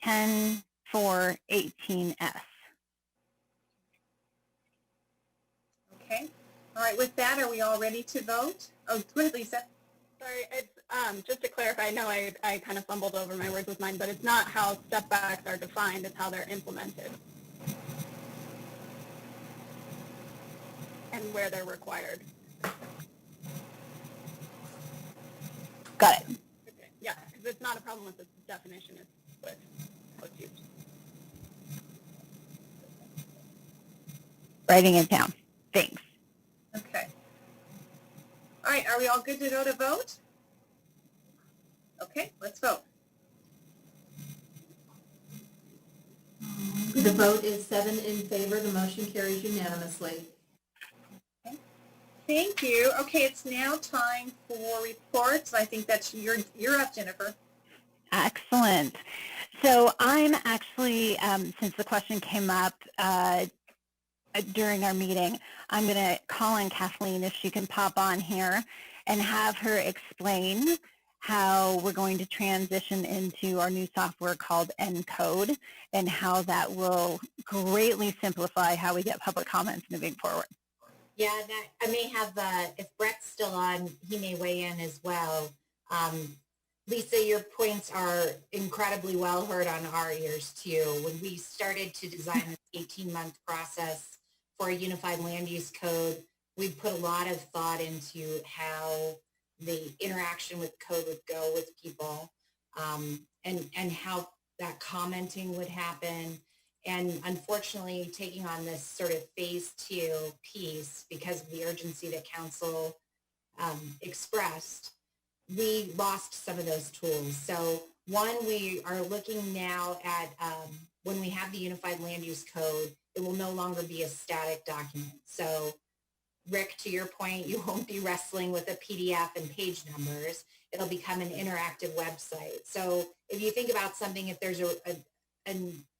10.4.18S. Okay. All right. With that, are we all ready to vote? Oh, go ahead, Lisa. Sorry, it's just to clarify, I know I kind of fumbled over my words with mine, but it's not how step backs are defined, it's how they're implemented and where they're required. Got it. Okay. Yeah, because it's not a problem with the definition, it's with what's used. Writing it down. Thanks. Okay. All right, are we all good to go to vote? Okay, let's vote. The vote is 7 in favor. The motion carries unanimously. Thank you. Okay, it's now time for reports. I think that's you're up, Jennifer. Excellent. So I'm actually, since the question came up during our meeting, I'm going to call on Kathleen if she can pop on here and have her explain how we're going to transition into our new software called ENCODE and how that will greatly simplify how we get public comments moving forward. Yeah, that, I may have, if Brett's still on, he may weigh in as well. Lisa, your points are incredibly well heard on our ears too. When we started to design this 18-month process for a unified land use code, we put a lot of thought into how the interaction with code would go with people, and how that commenting would happen. And unfortunately, taking on this sort of phase 2 piece because of the urgency that council expressed, we lost some of those tools. So one, we are looking now at when we have the unified land use code, it will no longer be a static document. So Rick, to your point, you won't be wrestling with a PDF and page numbers. It'll become an interactive website. So if you think about something, if there's a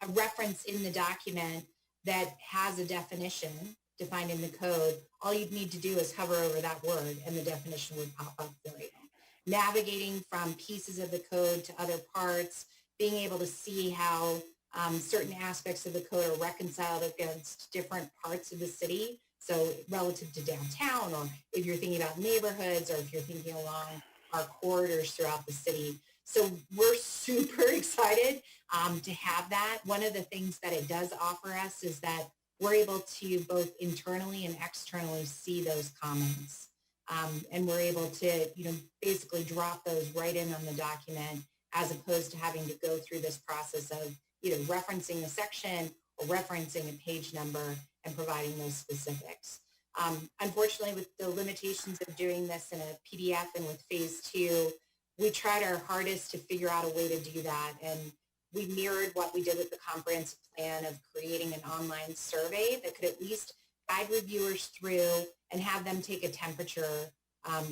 reference in the document that has a definition defined in the code, all you'd need to do is hover over that word and the definition would pop up for you. Navigating from pieces of the code to other parts, being able to see how certain aspects of the code are reconciled against different parts of the city. So relative to downtown, or if you're thinking about neighborhoods, or if you're thinking along our corridors throughout the city. So we're super excited to have that. One of the things that it does offer us is that we're able to both internally and externally see those comments. And we're able to, basically drop those right in on the document as opposed to having to go through this process of either referencing a section or referencing a page number and providing those specifics. Unfortunately, with the limitations of doing this in a PDF and with phase 2, we tried our hardest to figure out a way to do that. And we mirrored what we did with the comprehensive plan of creating an online survey that could at least guide reviewers through and have them take a temperature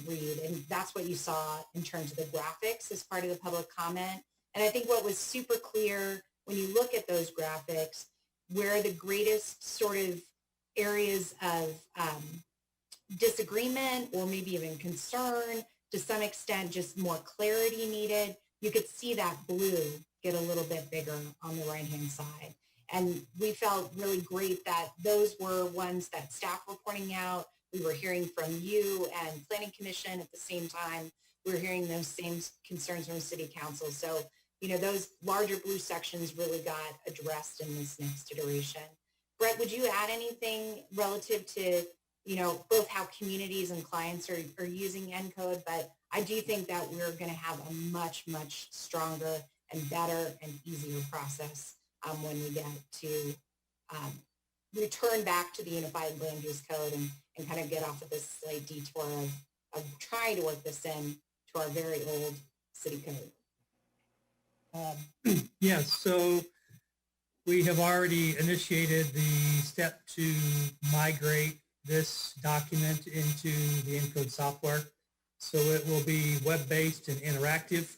read. And that's what you saw in terms of the graphics as part of the public comment. And I think what was super clear when you look at those graphics, where the greatest sort of areas of disagreement or maybe even concern, to some extent just more clarity needed, you could see that blue get a little bit bigger on the right-hand side. And we felt really great that those were ones that staff were pointing out. We were hearing from you and Planning Commission at the same time. We were hearing those same concerns from City Council. So, those larger blue sections really got addressed in this next iteration. Brett, would you add anything relative to, both how communities and clients are using ENCODE? But I do think that we're going to have a much, much stronger and better and easier process when we get to return back to the Unified Land Use Code and kind of get off of this slight detour of trying to work this in to our very old city code. Yes, so we have already initiated the step to migrate this document into the ENCODE software. So it will be web-based and interactive.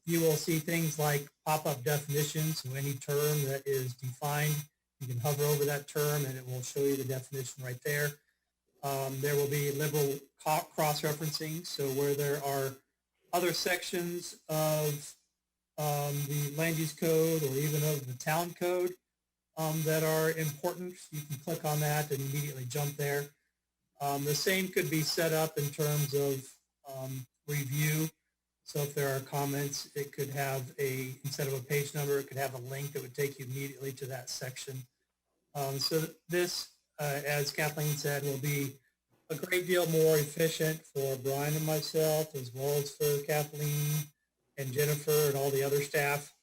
You will see things like pop-up definitions. So any term that is defined, you can hover over that term and it will show you the definition right there. There will be liberal cross-referencing. So where there are other sections of the land use code or even of the town code that are important, you can click on that and immediately jump there. The same could be set up in terms of review. So if there are comments, it could have instead of a page number, it could have a link that would take you immediately to that section. So this, as Kathleen said, will be a great deal more efficient for Brian and myself, as well as for Kathleen and Jennifer and all the other staff,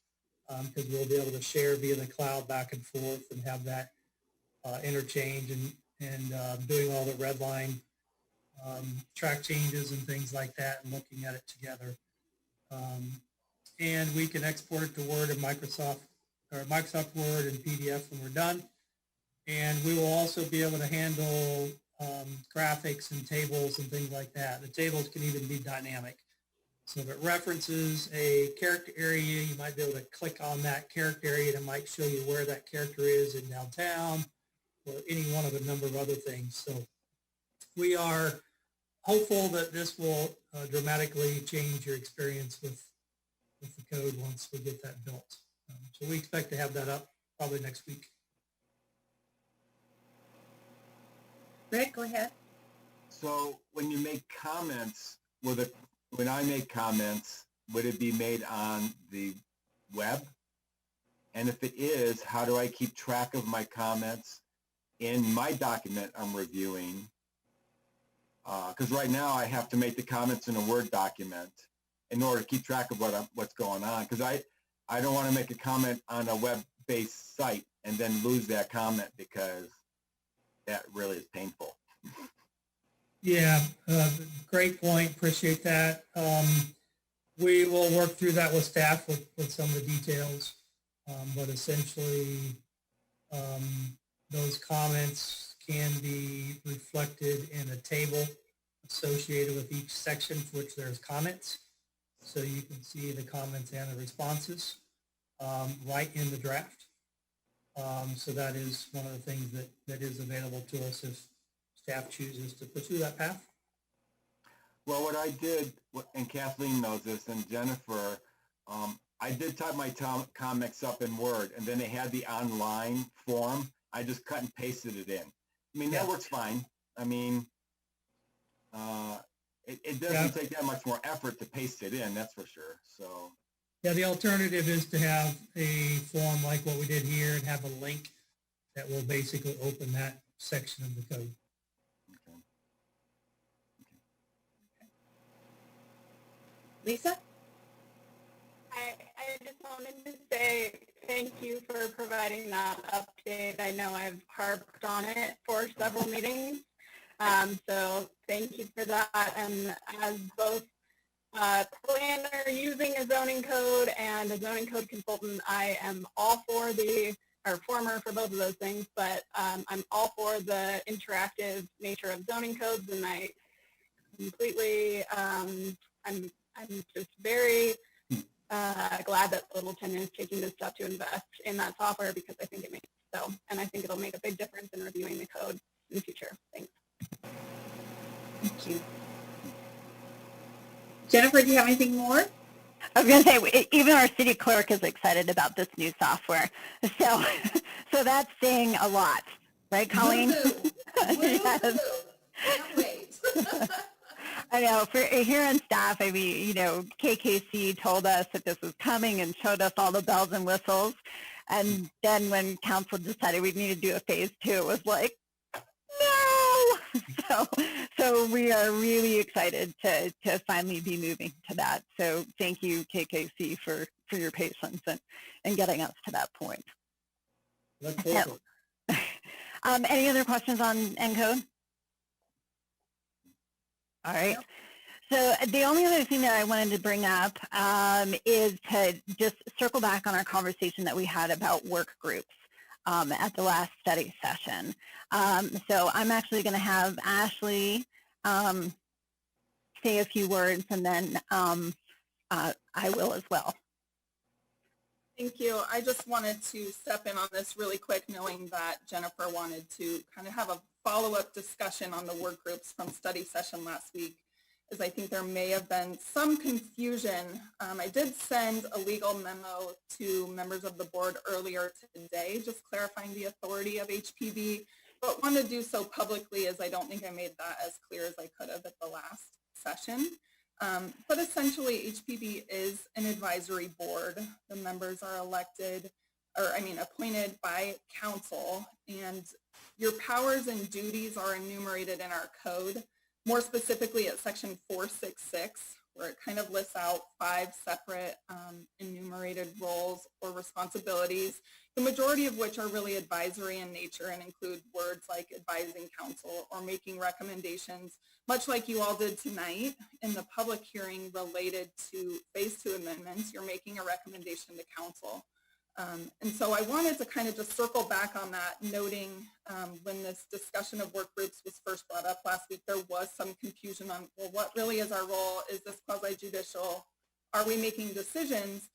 because we'll be able to share via the cloud back and forth and have that interchange and doing all the red line track changes and things like that and looking at it together. And we can export it to Word and Microsoft Word and PDF when we're done. And we will also be able to handle graphics and tables and things like that. The tables can even be dynamic. So if it references a character area, you might be able to click on that character area and it might show you where that character is in downtown or any one of a number of other things. So we are hopeful that this will dramatically change your experience with the code once we get that built. So we expect to have that up probably next week. Rick, go ahead. So when you make comments, when I make comments, would it be made on the web? And if it is, how do I keep track of my comments in my document I'm reviewing? Because right now I have to make the comments in a Word document in order to keep track of what's going on. Because I don't want to make a comment on a web-based site and then lose that comment because that really is painful. Yeah, great point. Appreciate that. We will work through that with staff with some of the details. But essentially, those comments can be reflected in a table associated with each section for which there's comments. So you can see the comments and the responses right in the draft. So that is one of the things that is available to us if staff chooses to pursue that path. Well, what I did, and Kathleen knows this, and Jennifer, I did type my comics up in Word, and then they had the online form. I just cut and pasted it in. I mean, that works fine. I mean, it doesn't take that much more effort to paste it in, that's for sure. So. Yeah, the alternative is to have a form like what we did here and have a link that will basically open that section of the code. Lisa? I just wanted to say thank you for providing that update. I know I've harped on it for several meetings, so thank you for that. And as both planner using a zoning code and a zoning code consultant, I am all for former for both of those things, but I'm all for the interactive nature of zoning codes, and I completely, I'm just very glad that Littleton is taking this step to invest in that software because I think it makes so, and I think it'll make a big difference in reviewing the code in the future. Thanks. Thank you. Jennifer, do you have anything more? I was going to say, even our city clerk is excited about this new software. So that's saying a lot, right, Colleen? Yes. Can't wait. I know, for here on staff, I mean, you know, KKC told us that this was coming and showed us all the bells and whistles. And then when council decided we need to do a phase 2, it was like, no! So we are really excited to finally be moving to that. So thank you, KKC, for your patience and getting us to that point. Any other questions on ENCODE? All right. So the only other thing that I wanted to bring up is to just circle back on our conversation that we had about work groups at the last study session. So I'm actually going to have Ashley say a few words, and then I will as well. Thank you. I just wanted to step in on this really quick, knowing that Jennifer wanted to kind of have a follow-up discussion on the work groups from study session last week, as I think there may have been some confusion. I did send a legal memo to members of the board earlier today, just clarifying the authority of HPB, but want to do so publicly as I don't think I made that as clear as I could have at the last session. But essentially, HPB is an advisory board. The members are appointed by council, and your powers and duties are enumerated in our code, more specifically at section 466, where it kind of lists out 5 separate enumerated roles or responsibilities, the majority of which are really advisory in nature and include words like advising council or making recommendations, much like you all did tonight in the public hearing related to phase 2 amendments. You're making a recommendation to council. And so I wanted to kind of just circle back on that, noting when this discussion of work groups was first brought up last week, there was some confusion on, well, what really is our role? Is this quasi-judicial? Are we making decisions?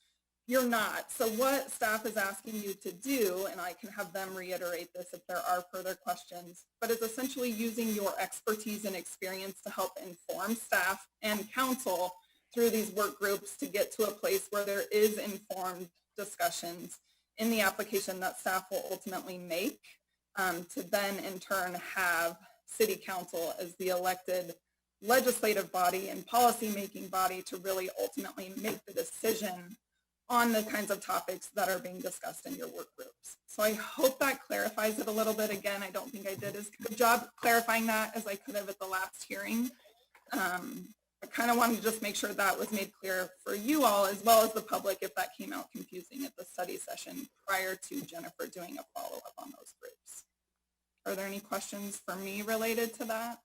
You're not. So what staff is asking you to do, and I can have them reiterate this if there are further questions, but is essentially using your expertise and experience to help inform staff and council through these work groups to get to a place where there is informed discussions in the application that staff will ultimately make, to then in turn have city council as the elected legislative body and policy-making body to really ultimately make the decision on the kinds of topics that are being discussed in your work groups. So I hope that clarifies it a little bit. Again, I don't think I did as good a job clarifying that as I could have at the last hearing. I kind of wanted to just make sure that was made clear for you all as well as the public if that came out confusing at the study session prior to Jennifer doing a follow-up on those groups. Are there any questions for me related to that?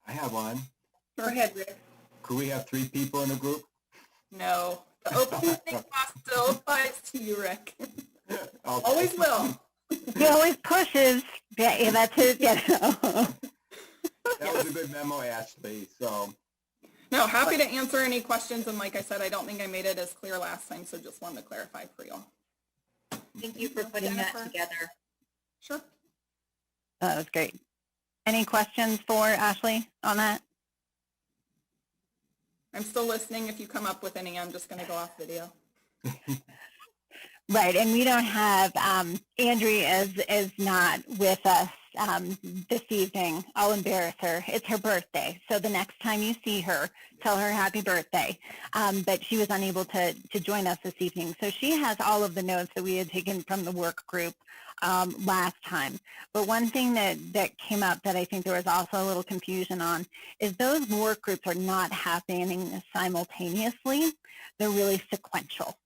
I have one. Go ahead, Rick. Could we have 3 people in a group? No. The opening class still applies to you, Rick. Okay. Always will. He always pushes. Yeah, that's it. Yeah. That was a good memo, Ashley. So, No, happy to answer any questions. And like I said, I don't think I made it as clear last time, so just wanted to clarify for y'all. Thank you for putting that Jennifer? together. Sure. That was great. Any questions for Ashley on that? I'm still listening. If you come up with any, I'm just going to go off video. Right, and we don't have, Andrea is not with us this evening. I'll embarrass her. It's her birthday, so the next time you see her, tell her happy birthday. But she was unable to join us this evening. So she has all of the notes that we had taken from the work group last time. But one thing that came up that I think there was also a little confusion on is those work groups are not happening simultaneously. They're really sequential.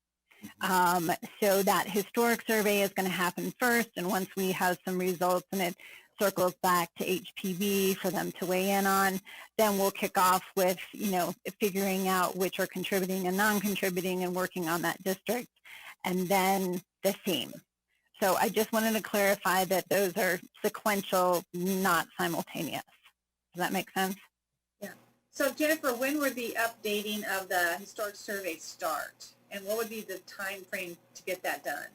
So that historic survey is going to happen first, and once we have some results and it circles back to HPV for them to weigh in on, then we'll kick off with, figuring out which are contributing and non-contributing and working on that district, and then the theme. So I just wanted to clarify that those are sequential, not simultaneous. Does that make sense? Yeah. So Jennifer, when would the updating of the historic survey start? And what would be the time frame to get that done?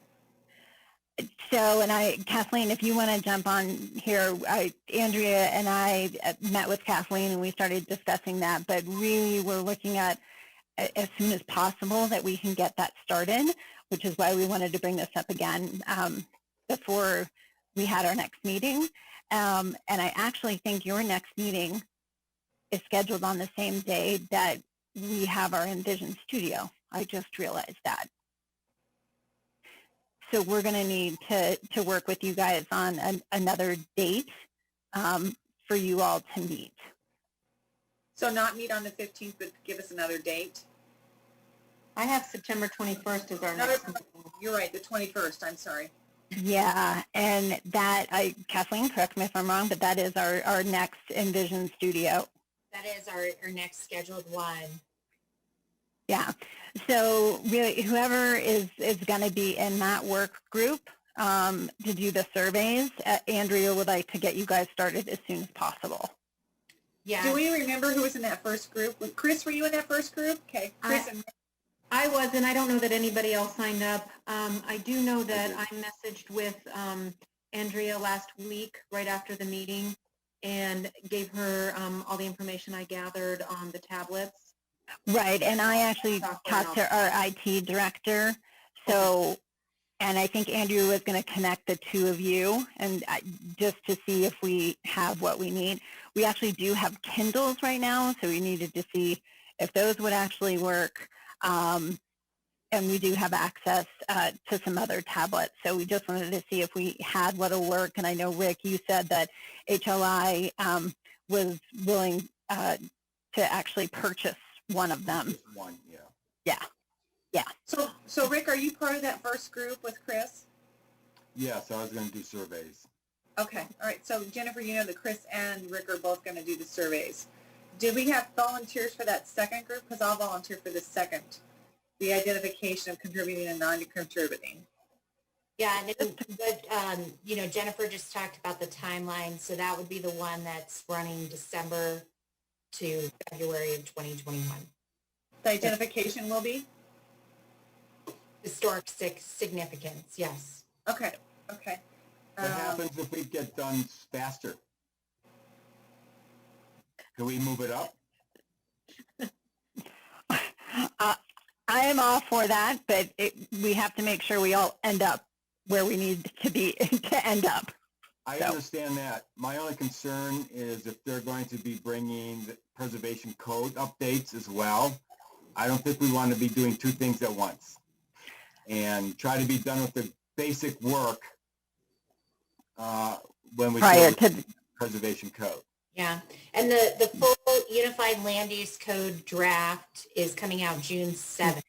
So, and Kathleen, if you want to jump on here, Andrea and I met with Kathleen and we started discussing that, but really we're looking at as soon as possible that we can get that started, which is why we wanted to bring this up again before we had our next meeting. And I actually think your next meeting is scheduled on the same day that we have our Envision Studio. I just realized that. So we're going to need to work with you guys on another date for you all to meet. So not meet on the 15th, but give us another date? I have September 21st as our next meeting. You're right, the 21st, I'm sorry. Yeah, and that, Kathleen, correct me if I'm wrong, but that is our next Envision Studio. That is our next scheduled one. Yeah, so really whoever is going to be in that work group to do the surveys, Andrea would like to get you guys started as soon as possible. Yeah. Do we remember who was in that first group? Chris, were you in that first group? Okay, Chris and I was, and I don't know that anybody else signed up. I do know that I messaged with Andrea last week right after the meeting and gave her all the information I gathered on the tablets. Right, and I actually talked to our IT director, so, and I think Andrew was going to connect the two of you, and just to see if we have what we need. We actually do have Kindles right now, so we needed to see if those would actually work, and we do have access to some other tablets, so we just wanted to see if we had what'll work, and I know, Rick, you said that HLI was willing to actually purchase one of them. Just one, yeah. Yeah. So Rick, are you part of that first group with Chris? Yes, I was going to do surveys. Okay, all right. So Jennifer, you know that Chris and Rick are both going to do the surveys. Did we have volunteers for that second group? Because I'll volunteer for the second, the identification of contributing and non-contributing. Yeah, but Jennifer just talked about the timeline, so that would be the one that's running December to February of 2021. The identification will be? Historic significance, yes. Okay. What happens if we get done faster? Can we move it up? I am all for that, but we have to make sure we all end up where we need to be to end up. I understand that. My only concern is if they're going to be bringing the preservation code updates as well. I don't think we want to be doing two things at once. And try to be done with the basic work when we Prior go to the preservation code. Yeah, and the full Unified Land Use Code draft is coming out June 7th.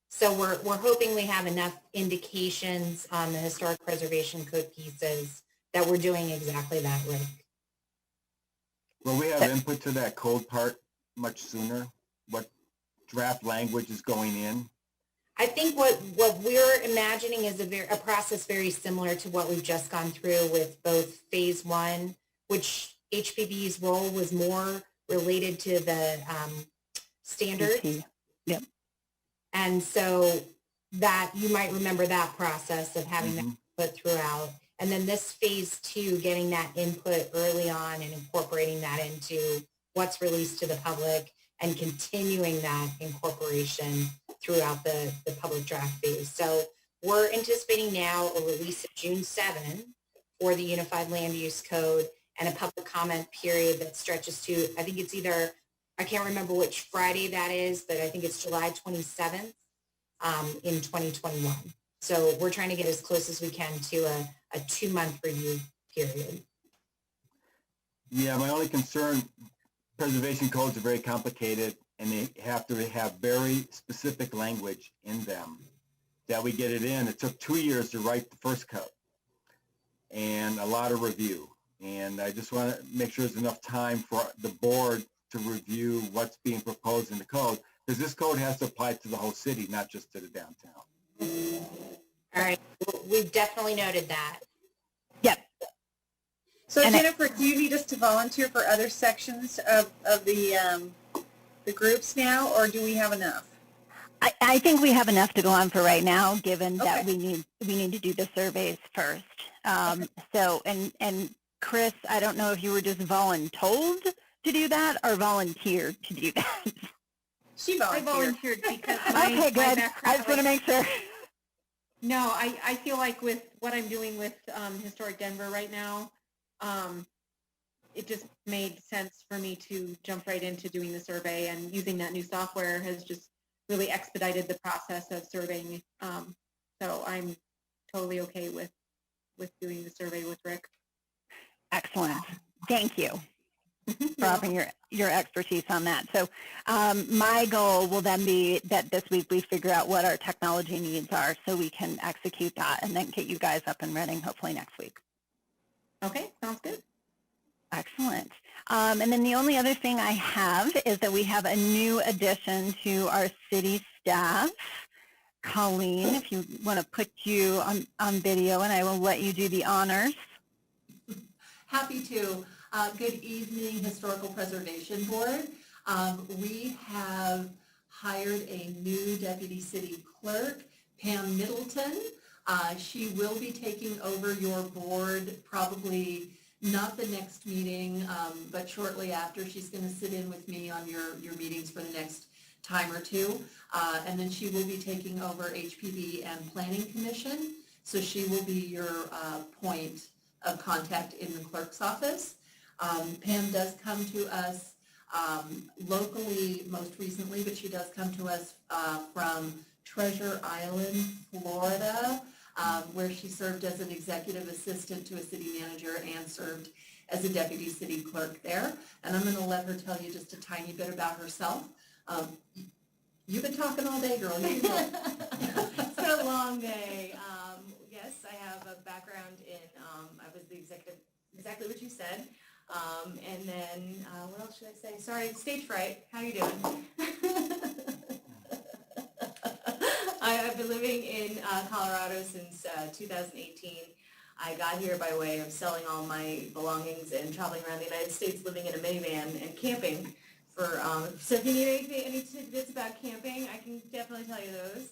So we're hoping we have enough indications on the Historic Preservation Code pieces that we're doing exactly that, Rick. Will we have input to that code part much sooner? What draft language is going in? I think what we're imagining is a process very similar to what we've just gone through with both phase one, which HPB's role was more related to the standards. Yep. And so that you might remember that process of having that input throughout. And then this phase two, getting that input early on and incorporating that into what's released to the public and continuing that incorporation throughout the public draft phase. So we're anticipating now a release of June 7 for the Unified Land Use Code and a public comment period that stretches to, I think it's either, I can't remember which Friday that is, but I think it's July 27th in 2021. So we're trying to get as close as we can to a 2-month review period. Yeah, my only concern, preservation codes are very complicated and they have to have very specific language in them that we get it in. It took 2 years to write the first code and a lot of review. And I just want to make sure there's enough time for the board to review what's being proposed in the code, because this code has to apply to the whole city, not just to the downtown. All right, we've definitely noted that. Yep. So Jennifer, do you need us to volunteer for other sections of the groups now, or do we have enough? I think we have enough to go on for right now, given that we need to do the surveys first. So and Chris, I don't know if you were just voluntold to do that or volunteered to do that. She volunteered. I volunteered because my okay, good. background, I just want to make sure. No, I feel like with what I'm doing with Historic Denver right now, it just made sense for me to jump right into doing the survey, and using that new software has just really expedited the process of surveying. So I'm totally okay with doing the survey with Rick. Excellent. Thank you for offering your expertise on that. So my goal will then be that this week we figure out what our technology needs are so we can execute that and then get you guys up and running hopefully next week. Okay, sounds good. Excellent. And then the only other thing I have is that we have a new addition to our city staff. Colleen, if you want to put you on video, and I will let you do the honors. Happy to. Good evening, Historical Preservation Board. We have hired a new deputy city clerk, Pam Middleton. She will be taking over your board probably not the next meeting, but shortly after. She's going to sit in with me on your meetings for the next time or two. And then she will be taking over HPB and Planning Commission. So she will be your point of contact in the clerk's office. Pam does come to us locally most recently, but she does come to us from Treasure Island, Florida, where she served as an executive assistant to a city manager and served as a deputy city clerk there. And I'm going to let her tell you just a tiny bit about herself. You've been talking all day, girl. You can go. It's been a long day. Yes, I have a background in, I was the executive, exactly what you said. And then, what else should I say? Sorry, stage fright. How you doing? I've been living in Colorado since 2018. I got here by way of selling all my belongings and traveling around the United States, living in a minivan and camping. So if you need any tidbits about camping, I can definitely tell you those.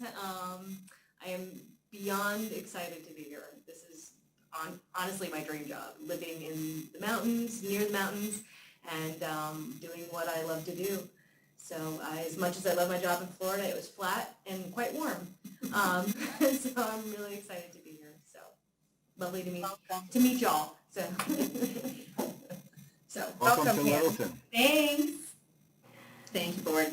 I am beyond excited to be here. This is honestly my dream job, living in the mountains, near the mountains, and doing what I love to do. So as much as I love my job in Florida, it was flat and quite warm. So I'm really excited to be here. So lovely to meet y'all. So Welcome to Littleton. Thanks. Thank you, board.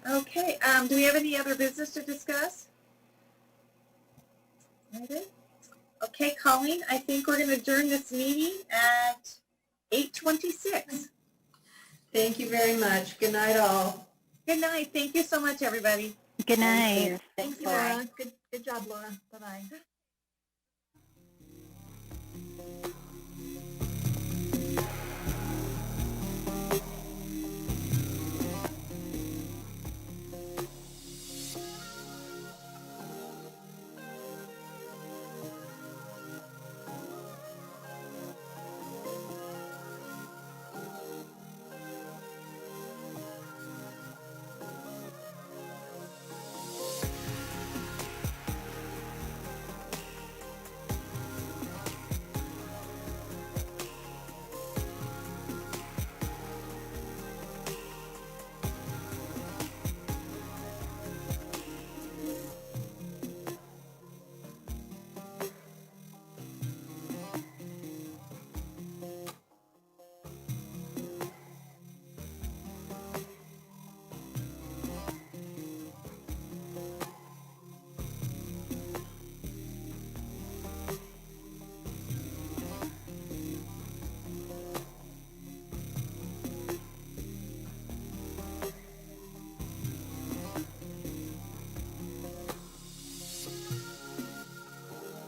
Okay, do we have any other business to discuss? Okay, Colleen, I think we're going to adjourn this meeting at 8:26. Thank you very much. Good night, all. Good night. Thank you so much, everybody. Good night. Thanks, Laura. Good job, Laura. Bye-bye.